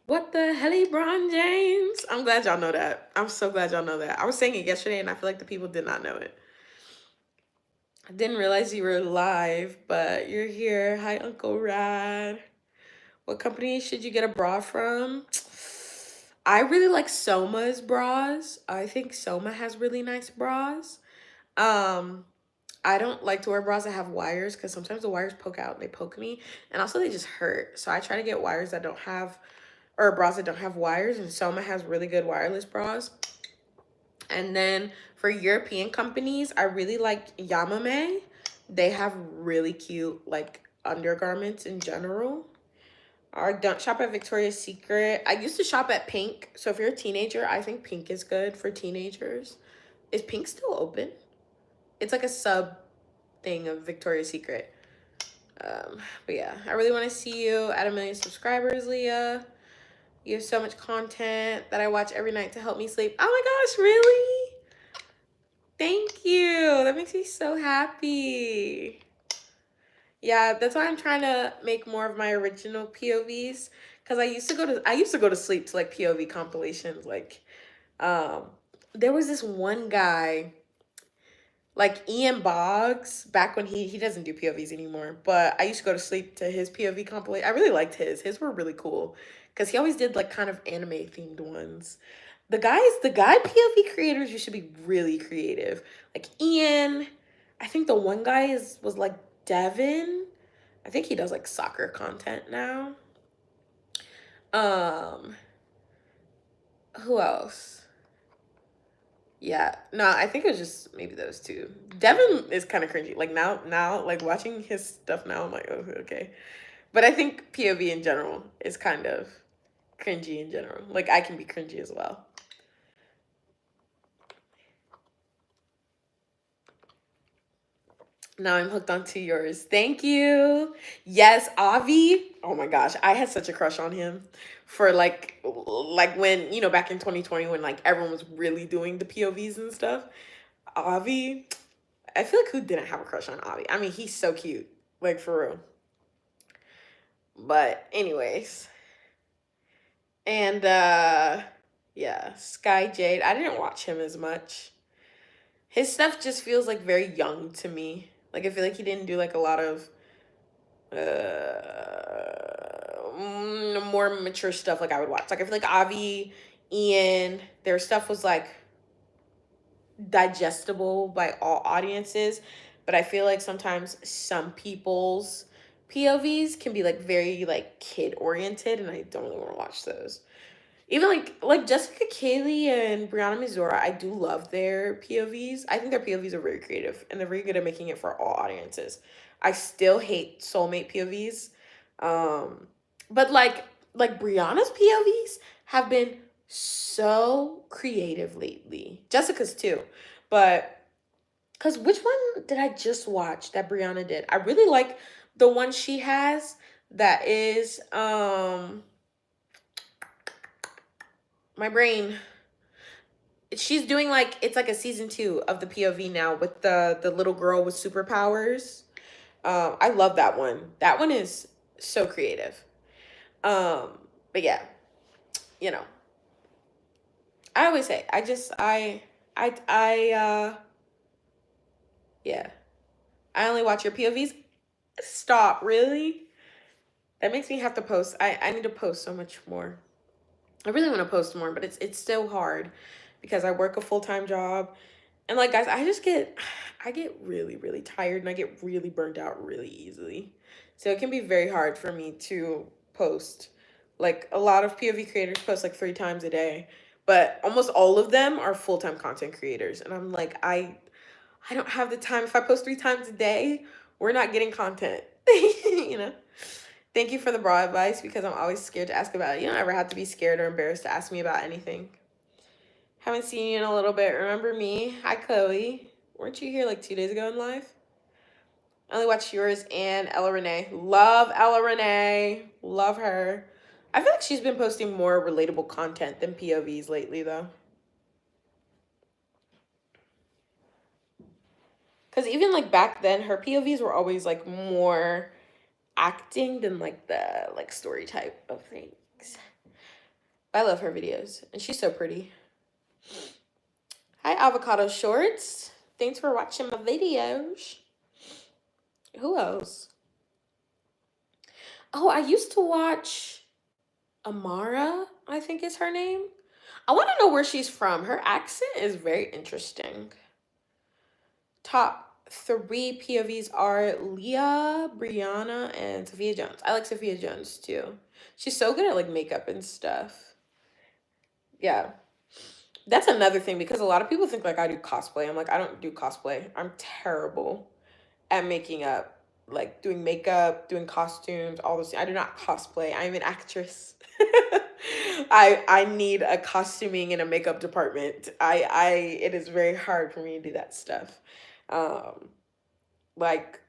Speaker 1: What the helly, Bron James? I'm glad y'all know that. I'm so glad y'all know that. I was saying it yesterday and I feel like the people did not know it. I didn't realize you were live, but you're here. Hi, Uncle Rad. What company should you get a bra from? I really like Soma's bras. I think Soma has really nice bras. I don't like to wear bras that have wires because sometimes the wires poke out and they poke me. And also they just hurt. So I try to get wires that don't have, or bras that don't have wires. And Soma has really good wireless bras. And then for European companies, I really like Yamame. They have really cute like undergarments in general. I don't shop at Victoria's Secret. I used to shop at Pink. So if you're a teenager, I think Pink is good for teenagers. Is Pink still open? It's like a sub thing of Victoria's Secret. But yeah, I really want to see you at 1 million subscribers, Leah. You have so much content that I watch every night to help me sleep. Oh my gosh, really? Thank you. That makes me so happy. Yeah, that's why I'm trying to make more of my original POVs. Cause I used to go to sleep to like POV compilations. Like, there was this one guy, like Ian Boggs, back when he doesn't do POVs anymore. But I used to go to sleep to his POV compilation. I really liked his. His were really cool. Cause he always did like kind of anime themed ones. The guy POV creators, you should be really creative. Like Ian, I think the one guy was like Devin. I think he does like soccer content now. Who else? Yeah, no, I think it was just maybe those two. Devin is kind of cringy. Like now, like watching his stuff now, I'm like, oh, okay. But I think POV in general is kind of cringy in general. Like I can be cringy as well. Now I'm hooked onto yours. Thank you. Yes, Avi. Oh my gosh, I had such a crush on him for like when, you know, back in 2020 when like everyone was really doing the POVs and stuff. Avi, I feel like who didn't have a crush on Avi? I mean, he's so cute, like for real. But anyways, and yeah, Sky Jade. I didn't watch him as much. His stuff just feels like very young to me. Like I feel like he didn't do like a lot of more mature stuff like I would watch. Like I feel like Avi, Ian, their stuff was like digestible by all audiences, but I feel like sometimes some people's POVs can be like very like kid oriented, and I don't really want to watch those. Even like Jessica Kaylee and Brianna Mizora, I do love their POVs. I think their POVs are very creative and they're very good at making it for all audiences. I still hate soulmate POVs. Um, but like Brianna's POVs have been so creative lately. Jessica's too. But cause which one did I just watch that Brianna did? I really like the one she has that is my brain. She's doing like it's like a season 2 of the POV now with the little girl with superpowers. I love that one. That one is so creative. But yeah, you know, I always say I yeah. I only watch your POVs. Stop, really? That makes me have to post. I need to post so much more. I really want to post more, but it's still hard because I work a full-time job. And like guys, I get really, really tired and I get really burned out really easily. So it can be very hard for me to post. Like a lot of POV creators post like 3 times a day, but almost all of them are full-time content creators. And I'm like, I don't have the time. If I post 3 times a day, we're not getting content. you know? Thank you for the broad advice because I'm always scared to ask about it. You don't ever have to be scared or embarrassed to ask me about anything. Haven't seen you in a little bit. Remember me? Hi, Chloe. Weren't you here like 2 days ago in live? I only watched yours and Ella Renee. Love Ella Renee. Love her. I feel like she's been posting more relatable content than POVs lately, though. Because even like back then, her POVs were always like more acting than like the like story type of things. I love her videos, and she's so pretty. Hi, Avocado Shorts. Thanks for watching my videos. Who else? Oh, I used to watch Amara, I think is her name. I want to know where she's from. Her accent is very interesting. Top 3 POVs are Leah, Brianna, and Sophia Jones. I like Sophia Jones too. She's so good at like makeup and stuff. Yeah. That's another thing because a lot of people think like I do cosplay. I'm like, I don't do cosplay. I'm terrible at making up, like doing makeup, doing costumes, all those things. I do not cosplay. I'm an actress. I need a costuming and a makeup department. I it is very hard for me to do that stuff. Um like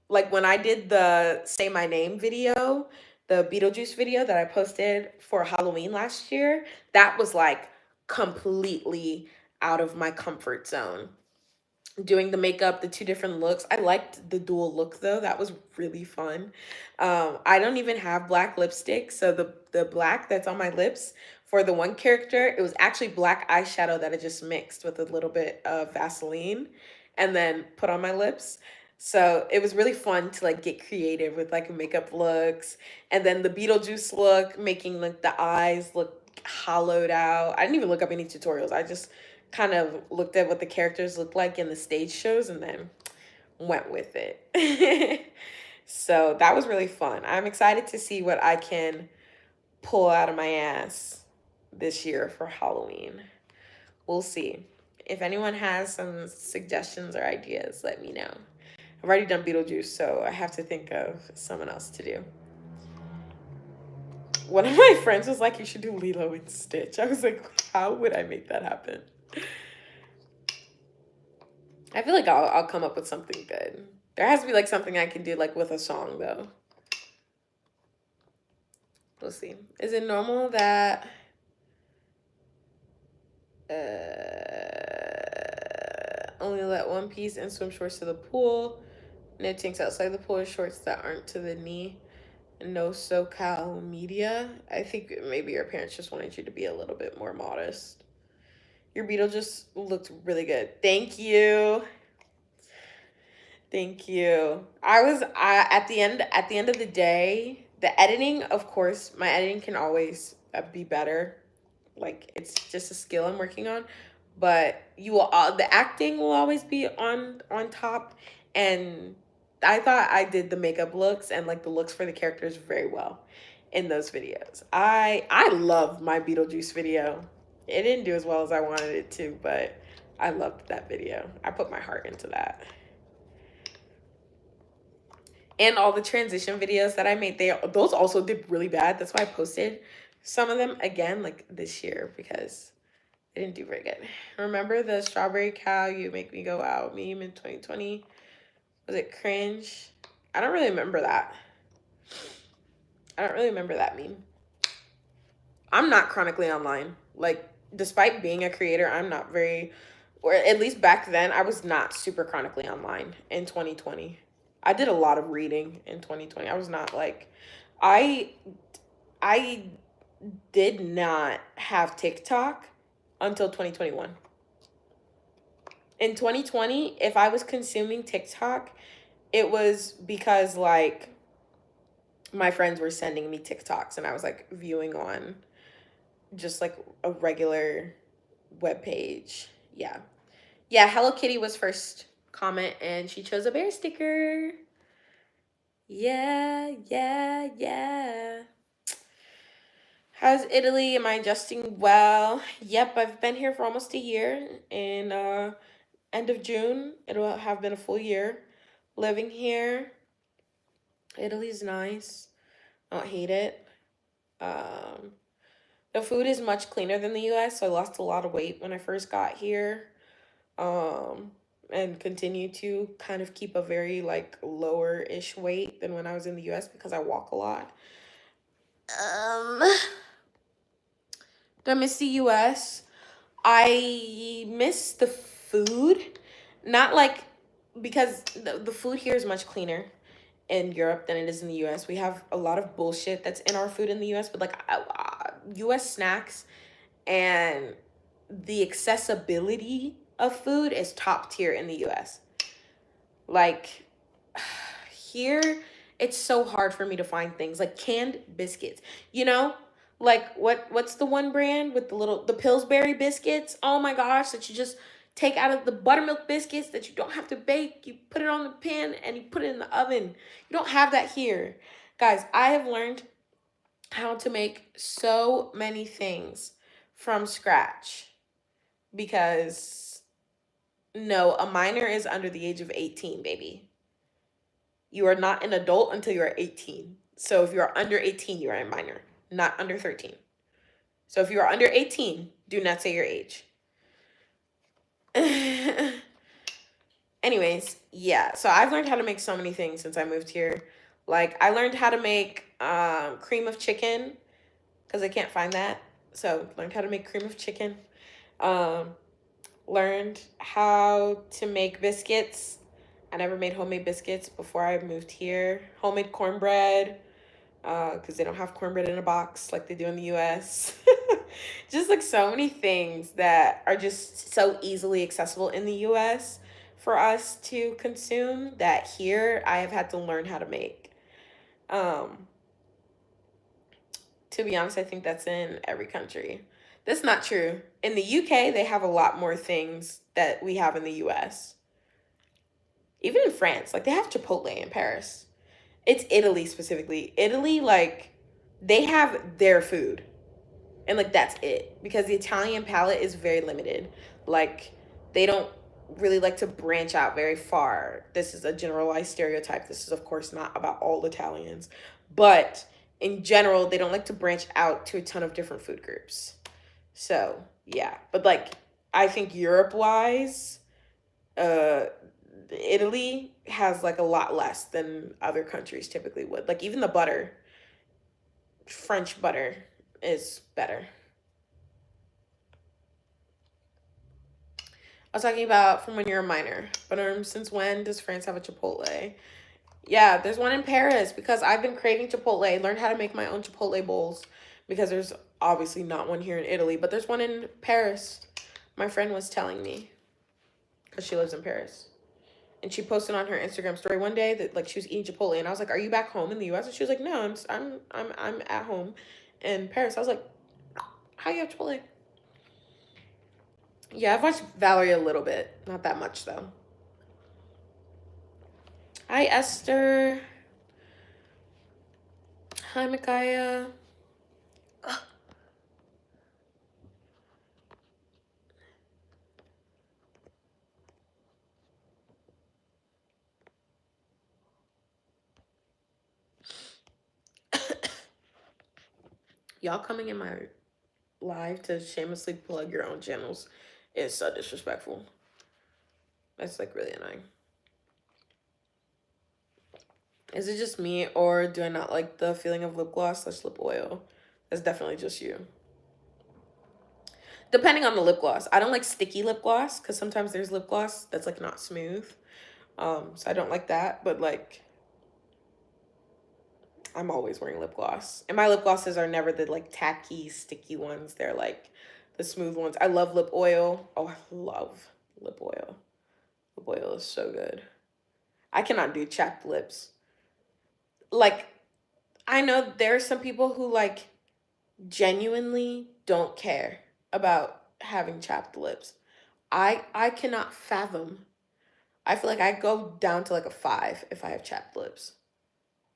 Speaker 1: like when I did the Say My Name video, the Beetlejuice video that I posted for Halloween last year, that was like completely out of my comfort zone. Doing the makeup, the 2 different looks. I liked the dual look though. That was really fun. I don't even have black lipstick, so the black that's on my lips for the one character, it was actually black eyeshadow that I just mixed with a little bit of Vaseline and then put on my lips. So it was really fun to like get creative with like makeup looks, and then the Beetlejuice look, making like the eyes look hollowed out. I didn't even look up any tutorials. I just kind of looked at what the characters looked like in the stage shows and then went with it. So that was really fun. I'm excited to see what I can pull out of my ass this year for Halloween. We'll see. If anyone has some suggestions or ideas, let me know. I've already done Beetlejuice, so I have to think of someone else to do. One of my friends was like, you should do Lilo and Stitch. I was like, how would I make that happen? I feel like I'll come up with something good. There has to be like something I can do like with a song though. We'll see. Is it normal that only let one piece and swim shorts to the pool? No tanks outside the pool or shorts that aren't to the knee? No SoCal media. I think maybe your parents just wanted you to be a little bit more modest. Your Beetlejuice looked really good. Thank you. Thank you. At the end of the day, the editing, of course, my editing can always be better. Like it's just a skill I'm working on, but you will the acting will always be on top. And I thought I did the makeup looks and like the looks for the characters very well in those videos. I love my Beetlejuice video. It didn't do as well as I wanted it to, but I loved that video. I put my heart into that. And all the transition videos that I made, those also did really bad. That's why I posted some of them again like this year, because they didn't do very good. Remember the strawberry cow you make me go out meme in 2020? Was it cringe? I don't really remember that. I don't really remember that meme. I'm not chronically online. Like, despite being a creator, I'm not very, or at least back then, I was not super chronically online in 2020. I did a lot of reading in 2020. I was not like, I did not have TikTok until 2021. In 2020, if I was consuming TikTok, it was because like my friends were sending me TikToks and I was like viewing on just like a regular web page. Yeah. Yeah, Hello Kitty was first comment and she chose a bear sticker. Yeah, yeah, yeah. How's Italy? Am I adjusting well? Yep, I've been here for almost a year. In end of June, it'll have been a full year living here. Italy's nice. I don't hate it. The food is much cleaner than the US, so I lost a lot of weight when I first got here. And continue to kind of keep a very like lower-ish weight than when I was in the US because I walk a lot. Do I miss the US? I miss the food. Not like, because the food here is much cleaner in Europe than it is in the US. We have a lot of bullshit that's in our food in the US, but like US snacks and the accessibility of food is top tier in the US. Like here, it's so hard for me to find things like canned biscuits. You know, like what's the one brand with the Pillsbury biscuits? Oh my gosh, that you just take out of the buttermilk biscuits that you don't have to bake. You put it on the pan and you put it in the oven. You don't have that here. Guys, I have learned how to make so many things from scratch because no, a minor is under the age of 18, baby. You are not an adult until you are 18. So if you are under 18, you are a minor, not under 13. So if you are under 18, do not say your age. Anyways, yeah. So I've learned how to make so many things since I moved here. Like I learned how to make cream of chicken because I can't find that. So learned how to make cream of chicken. Learned how to make biscuits. I never made homemade biscuits before I moved here. Homemade cornbread, because they don't have cornbread in a box like they do in the US. Just like so many things that are just so easily accessible in the US for us to consume that here I have had to learn how to make. To be honest, I think that's in every country. That's not true. In the UK, they have a lot more things that we have in the US. Even in France, like they have Chipotle in Paris. It's Italy specifically. Italy, like, they have their food. And, like, that's it. Because the Italian palate is very limited. Like, they don't really like to branch out very far. This is a generalized stereotype. This is, of course, not about all Italians. But, in general, they don't like to branch out to a ton of different food groups. So, yeah. But, like, I think Europe-wise, Italy has like a lot less than other countries typically would. Like even the butter, French butter is better. I was talking about from when you're a minor, but since when does France have a Chipotle? Yeah, there's one in Paris because I've been craving Chipotle. I learned how to make my own Chipotle bowls because there's obviously not one here in Italy, but there's one in Paris. My friend was telling me, because she lives in Paris, and she posted on her Instagram story one day that like she was eating Chipotle, and I was like, "Are you back home in the U.S.?" And she was like, "No, I'm at home in Paris." I was like, "How you have Chipotle?" Yeah, I've watched Valerie a little bit, not that much though. Hi Esther. Hi Micaiah. Y'all coming in my live to shamelessly plug your own channels is so disrespectful. That's like really annoying. Is it just me, or do I not like the feeling of lip gloss / lip oil? That's definitely just you. Depending on the lip gloss. I don't like sticky lip gloss because sometimes there's lip gloss that's like not smooth. So I don't like that, but like I'm always wearing lip gloss. And my lip glosses are never the like tacky, sticky ones. They're like the smooth ones. I love lip oil. Oh, I love lip oil. Lip oil is so good. I cannot do chapped lips. Like, I know there are some people who like genuinely don't care about having chapped lips. I cannot fathom. I feel like I go down to like a 5 if I have chapped lips.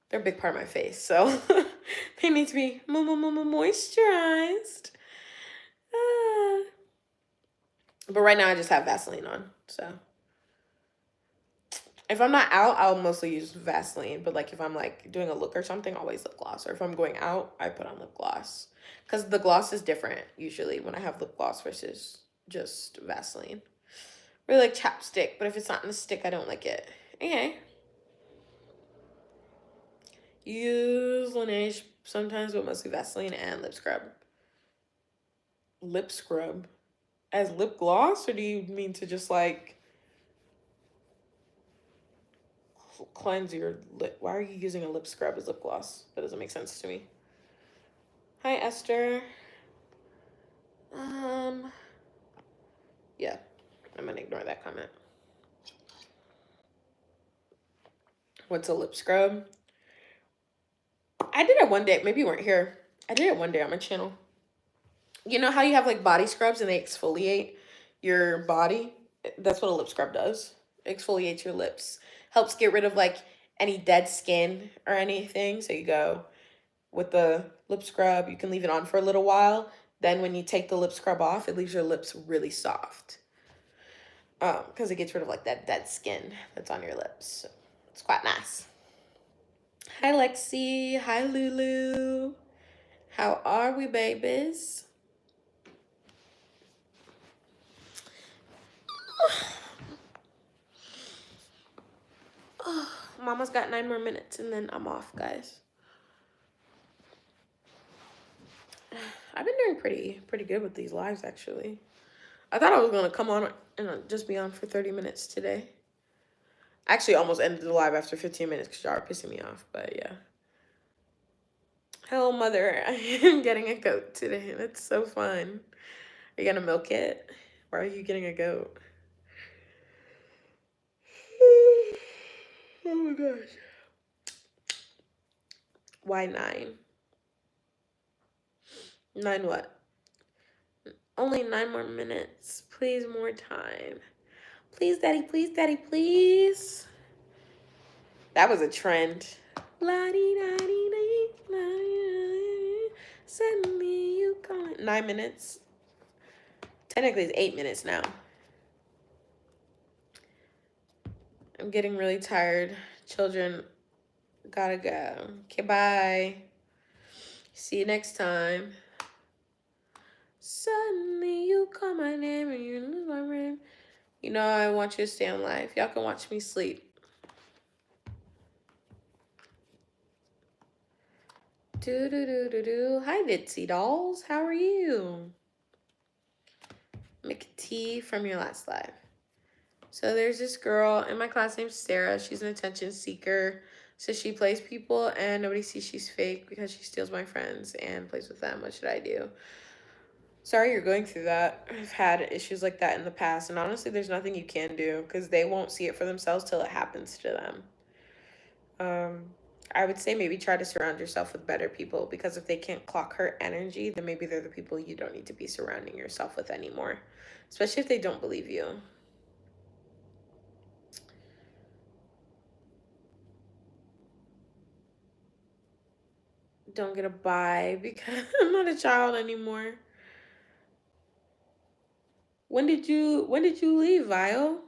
Speaker 1: They're a big part of my face, so they need to be moisturized. Ah. But right now I just have Vaseline on, so if I'm not out, I'll mostly use Vaseline. But like if I'm like doing a look or something, I'll always lip gloss. Or if I'm going out, I put on lip gloss. Because the gloss is different usually when I have lip gloss versus just Vaseline. Really like chapstick, but if it's not in a stick, I don't like it. Okay. Use Laneige sometimes, but mostly Vaseline and lip scrub. Lip scrub? As lip gloss? Or do you mean to just like cleanse your lip? Why are you using a lip scrub as lip gloss? That doesn't make sense to me. Hi, Esther. Yeah, I'm gonna ignore that comment. What's a lip scrub? I did it one day. Maybe you weren't here. I did it one day on my channel. You know how you have like body scrubs and they exfoliate your body? That's what a lip scrub does. It exfoliates your lips. Helps get rid of like any dead skin or anything. So you go with the lip scrub, you can leave it on for a little while. Then when you take the lip scrub off, it leaves your lips really soft. Because it gets rid of like that dead skin that's on your lips. So it's quite nice. Hi Lexi. Hi Lulu. How are we, babies? Oh, Mama's got 9 more minutes and then I'm off, guys. I've been doing pretty good with these lives, actually. I thought I was gonna come on and just be on for 30 minutes today. I actually almost ended the live after 15 minutes because y'all are pissing me off, but yeah. Hello, mother. I'm getting a goat today. That's so fun. Are you gonna milk it? Why are you getting a goat? Oh my gosh. Why 9? 9 what? Only 9 more minutes. Please, more time. Please, daddy, please, daddy, please. That was a trend. Suddenly you gone. 9 minutes. Technically, it's 8 minutes now. I'm getting really tired. Children, gotta go. Okay, bye. See you next time. Suddenly you call my name and you lose my brain. You know I want you to stay on live. Y'all can watch me sleep. Do. Hi, Ditzy dolls. How are you? Make tea from your last live. So there's this girl in my class named Sarah. She's an attention seeker. So she plays people and nobody sees she's fake because she steals my friends and plays with them. What should I do? Sorry you're going through that. I've had issues like that in the past, and honestly, there's nothing you can do because they won't see it for themselves till it happens to them. I would say maybe try to surround yourself with better people, because if they can't clock her energy, then maybe they're the people you don't need to be surrounding yourself with anymore, especially if they don't believe you. Don't get a bye because I'm not a child anymore. When did you leave, Vile?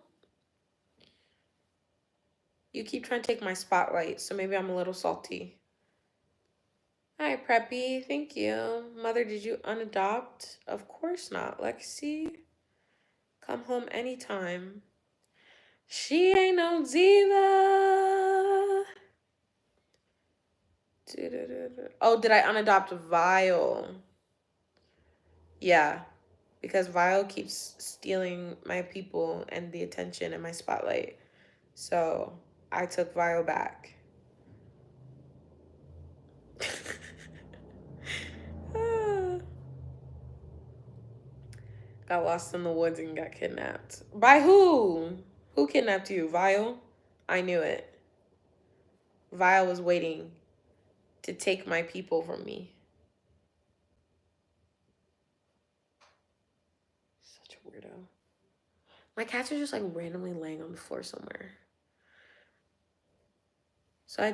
Speaker 1: You keep trying to take my spotlight, so maybe I'm a little salty. Hi, Preppy. Thank you. Mother, did you unadopt? Of course not, Lexi. Come home anytime. She ain't no diva. Oh, did I unadopt Vile? Yeah, because Vile keeps stealing my people and the attention and my spotlight. So I took Vile back. Got lost in the woods and got kidnapped. By who? Who kidnapped you? Vile? I knew it. Vile was waiting to take my people from me. Such a weirdo. My cats are just like randomly laying on the floor somewhere. So I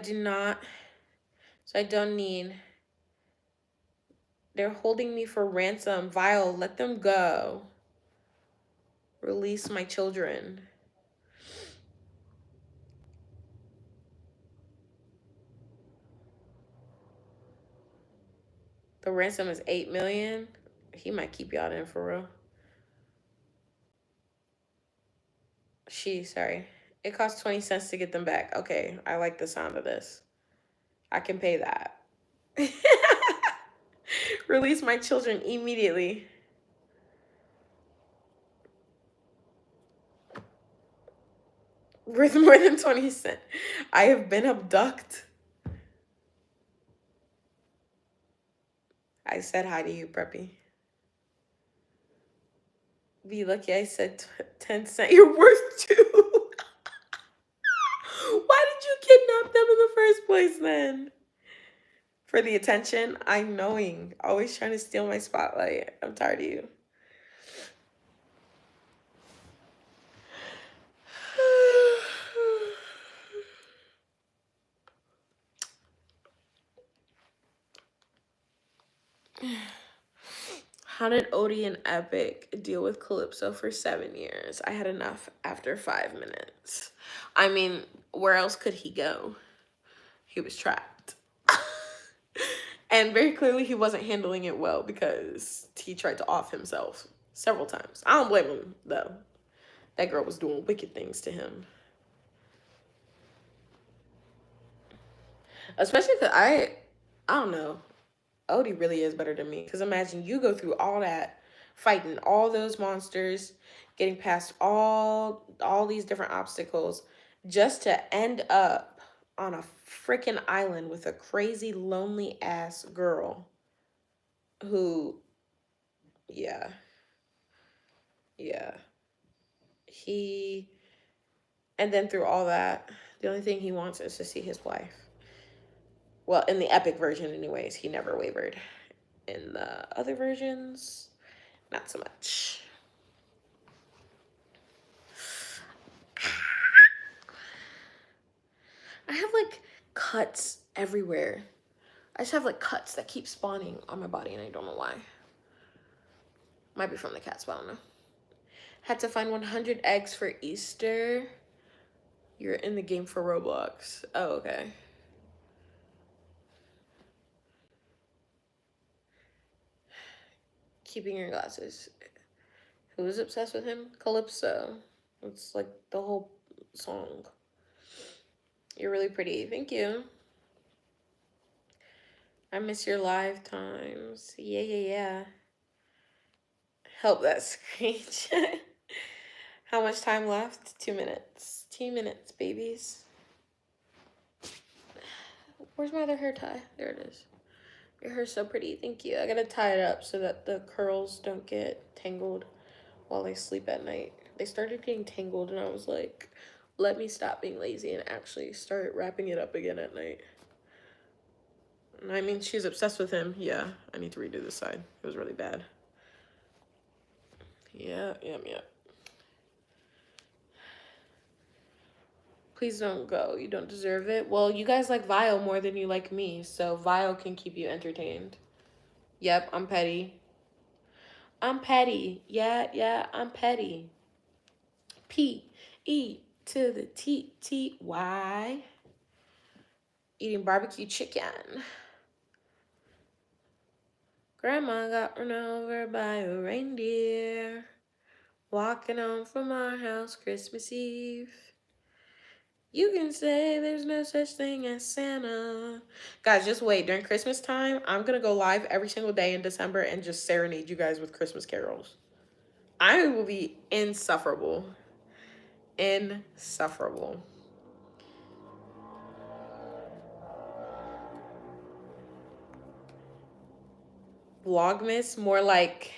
Speaker 1: don't need. They're holding me for ransom. Vile, let them go. Release my children. The ransom is 8 million. He might keep y'all in for real. Sorry. It costs 20 cents to get them back. Okay, I like the sound of this. I can pay that. Release my children immediately. Worth more than 20 cents. I have been abducted. I said hi to you, Preppy. Be lucky I said 10 cents. You're worth 2. Why did you kidnap them in the first place then? For the attention? I'm knowing. Always trying to steal my spotlight. I'm tired of you. How did Odie and Epic deal with Calypso for 7 years? I had enough after 5 minutes. I mean, where else could he go? He was trapped. And very clearly he wasn't handling it well because he tried to off himself several times. I don't blame him, though. That girl was doing wicked things to him. Especially because I don't know. Odie really is better than me. Because imagine you go through all that, fighting all those monsters, getting past all these different obstacles, just to end up on a freaking island with a crazy, lonely ass girl who, yeah. And then through all that, the only thing he wants is to see his wife. Well, in the epic version, anyways, he never wavered. In the other versions, not so much. I have like cuts everywhere. I just have like cuts that keep spawning on my body and I don't know why. Might be from the cats, but I don't know. Had to find 100 eggs for Easter. You're in the game for Roblox. Oh, okay. Keeping your glasses. Who is obsessed with him? Calypso. It's like the whole song. You're really pretty. Thank you. I miss your live times. Yeah. Help that screech. How much time left? 2 minutes. 2 minutes, babies. Where's my other hair tie? There it is. Your hair's so pretty. Thank you. I gotta tie it up so that the curls don't get tangled while I sleep at night. They started getting tangled and I was like, let me stop being lazy and actually start wrapping it up again at night. And I mean, she's obsessed with him. Yeah, I need to redo this side. It was really bad. Yeah. Please don't go. You don't deserve it. Well, you guys like Vile more than you like me, so Vile can keep you entertained. Yep, I'm petty. I'm petty. Yeah, I'm petty. P-E to the T-T-Y. Eating barbecue chicken. Grandma got run over by a reindeer. Walking home from our house Christmas Eve. You can say there's no such thing as Santa. Guys, just wait. During Christmas time, I'm going to go live every single day in December and just serenade you guys with Christmas carols. I will be insufferable. Insufferable. Vlogmas, more like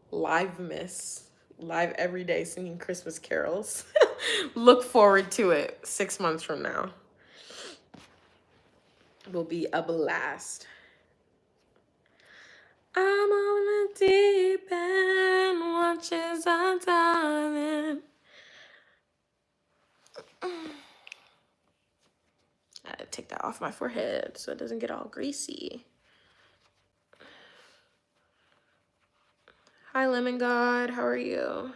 Speaker 1: Live-miss. Live every day singing Christmas carols. Look forward to it 6 months from now. It will be a blast. I'm on a deep end, watches our darling. I gotta take that off my forehead so it doesn't get all greasy. Hi, Lemon God. How are you?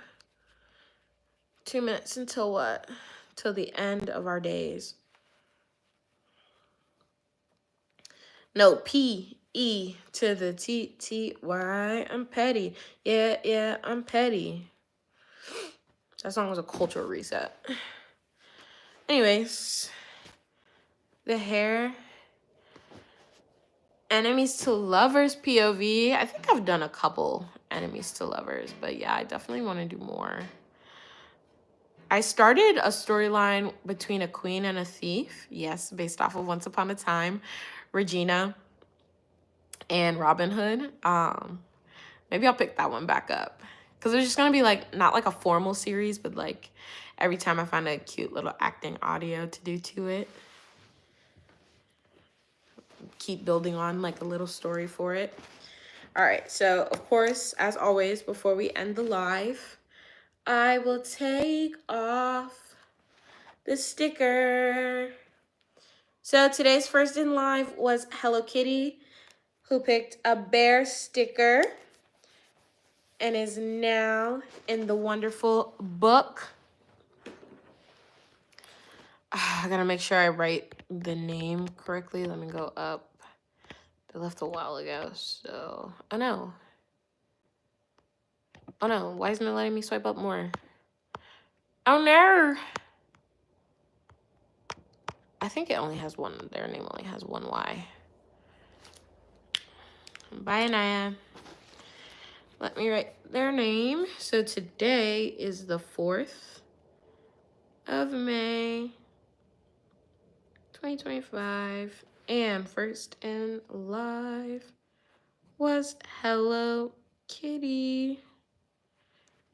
Speaker 1: 2 minutes until what? Till the end of our days. No, P-E to the T-T-Y. I'm petty. Yeah, I'm petty. That song was a cultural reset. Anyways, the hair. Enemies to lovers POV. I think I've done a couple enemies to lovers, but yeah, I definitely want to do more. I started a storyline between a queen and a thief. Yes, based off of Once Upon a Time, Regina and Robin Hood. Maybe I'll pick that one back up. Because it's just going to be like, not like a formal series, but like every time I find a cute little acting audio to do to it. Keep building on like a little story for it. All right, so of course, as always, before we end the live, I will take off the sticker. So today's first in live was Hello Kitty, who picked a bear sticker and is now in the wonderful book. I gotta make sure I write the name correctly. Let me go up. They left a while ago, so... Oh no, why isn't it letting me swipe up more? Oh no! I think it only has one, their name only has one Y. Bye, Anaya. Let me write their name. So today is the 4th of May, 2025. And first in live was Hello Kitty.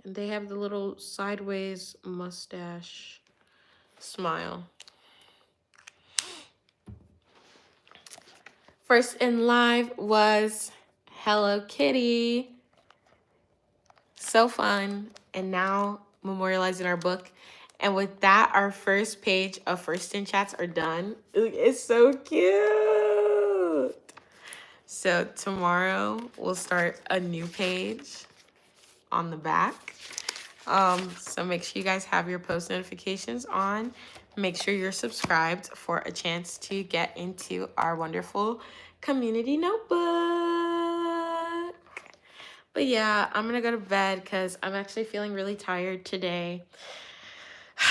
Speaker 1: And they have the little sideways mustache smile. First in live was Hello Kitty. So fun. And now memorializing our book. And with that, our first page of First in Chats are done. It's so cute. So tomorrow we'll start a new page on the back. So make sure you guys have your post notifications on. Make sure you're subscribed for a chance to get into our wonderful community notebook. But yeah, I'm gonna go to bed because I'm actually feeling really tired today.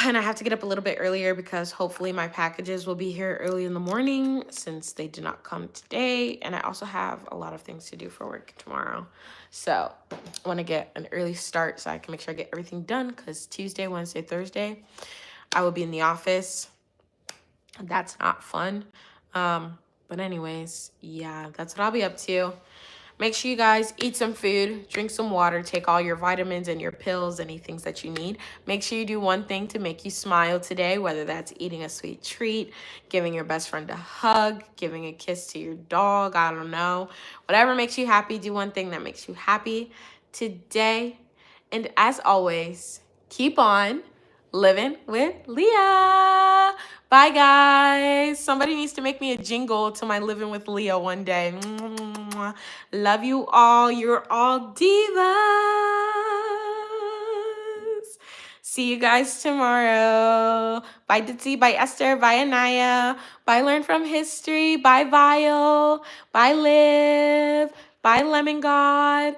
Speaker 1: And I have to get up a little bit earlier because hopefully my packages will be here early in the morning since they did not come today. And I also have a lot of things to do for work tomorrow. So I want to get an early start so I can make sure I get everything done because Tuesday, Wednesday, Thursday, I will be in the office. That's not fun. But anyways, yeah, that's what I'll be up to. Make sure you guys eat some food, drink some water, take all your vitamins and your pills, any things that you need. Make sure you do one thing to make you smile today, whether that's eating a sweet treat, giving your best friend a hug, giving a kiss to your dog, I don't know. Whatever makes you happy, do one thing that makes you happy today. And as always, keep on living with Leah. Bye, guys. Somebody needs to make me a jingle to my Living with Leah one day. Love you all. You're all divas. See you guys tomorrow. Bye, Ditzy. Bye, Esther. Bye, Anaya. Bye, Learn from History. Bye, Vile. Bye, Liv. Bye, Lemon God.